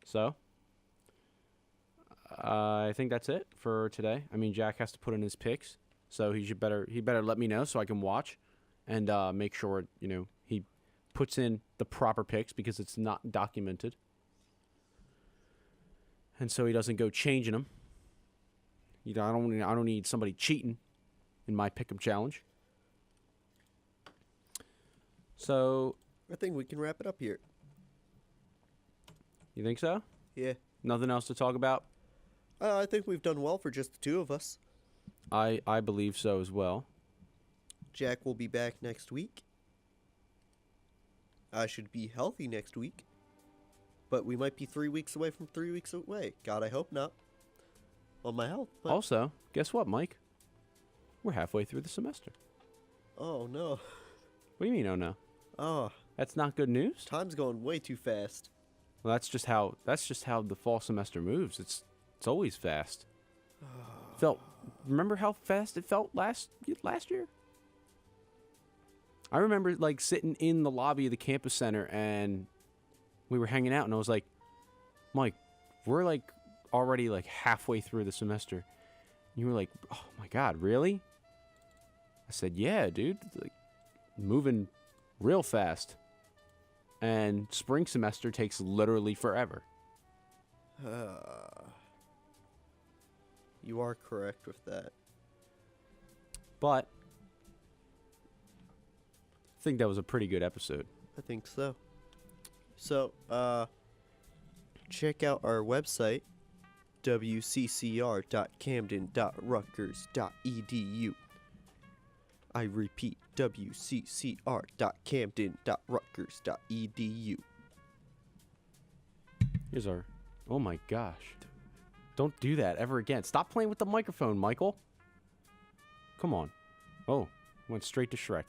So I think that's it for today. I mean, Jack has to put in his picks, so he better let me know so I can watch and make sure he puts in the proper picks because it's not documented, and so he doesn't go changing them. I don't need somebody cheating in my pick'em challenge. So I think we can wrap it up here. you think so? Yeah. Nothing else to talk about? I think we've done well for just the two of us. I believe so as well. Jack will be back next week. I should be healthy next week. But we might be 3 weeks away from 3 weeks away. God, I hope not. On my health. But Also, guess what, Mike? We're halfway through the semester. oh, no. What do you mean, oh no? Oh, That's not good news? time's going way too fast. Well, that's just how the fall semester moves. It's always fast. Remember how fast it felt last year? I remember like sitting in the lobby of the campus center and we were hanging out and I was like, Mike, we're like already like halfway through the semester. And you were like, oh my God, really? I said, yeah, dude. It's like moving real fast. And spring semester takes literally forever. You are correct with that. But I think that was a pretty good episode. I think so. So, check out our website, wccr.camden.rutgers.edu. I repeat, wccr.camden.rutgers.edu. Here's our... Oh my gosh. Don't do that ever again. Stop playing with the microphone, Michael. Come on. Oh, went straight to Shrek.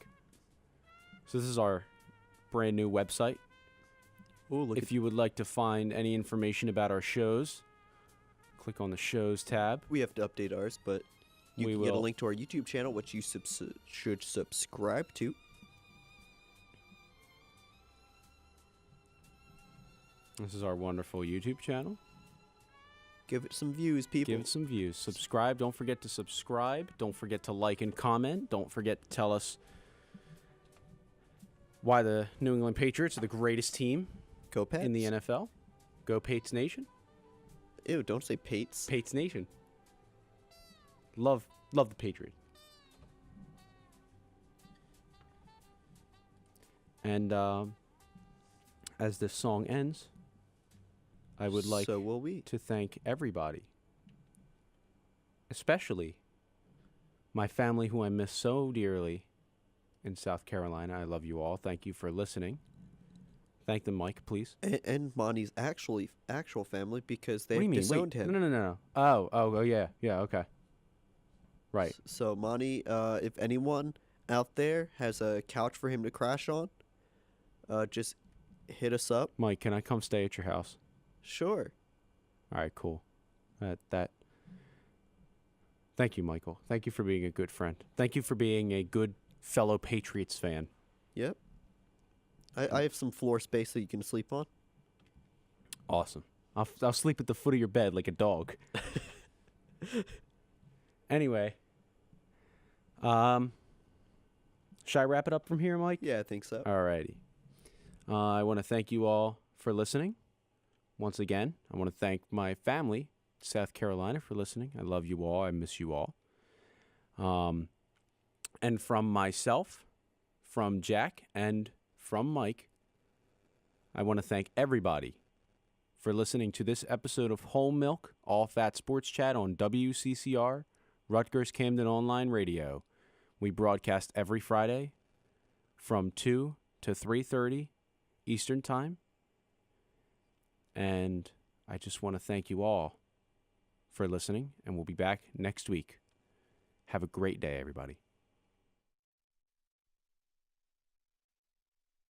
So this is our brand new website. Oh, look If you would like to find any information about our shows, click on the shows tab. we have to update ours, but you We can get a will. link to our YouTube channel, which you should subscribe to. This is our wonderful YouTube channel. Give it some views, people. Give it some views. Subscribe. Don't forget to subscribe. Don't forget to like and comment. Don't forget to tell us why the New England Patriots are the greatest team Go Pats. in the NFL. Go Pates Nation. Ew, don't say Pates. Pates Nation. Love the Patriots. And as this song ends, I would like So will we. to thank everybody, especially my family who I miss so dearly in South Carolina. I love you all. Thank you for listening. Thank them, Mike, please. And Monty's actual family because they What do you mean? disowned Wait, him. no. Oh, yeah, okay. Right. So Monty, if anyone out there has a couch for him to crash on, just hit us up. Mike, can I come stay at your house? Sure. All right, cool. That. Thank you, Michael. Thank you for being a good friend. Thank you for being a good fellow Patriots fan. Yep. I have some floor space that you can sleep on. Awesome. I'll sleep at the foot of your bed like a dog. Anyway, should I wrap it up from here, Mike? Yeah, I think so. Alrighty. I want to thank you all for listening. Once again, I want to thank my family, South Carolina, for listening. I love you all. I miss you all. And from myself, from Jack, and from Mike, I want to thank everybody for listening to this episode of Whole Milk, All Fat Sports Chat on WCCR, Rutgers Camden Online Radio. We broadcast every Friday from 2 to 3:30 Eastern Time. And I just want to thank you all for listening, and we'll be back next week. Have a great day, everybody.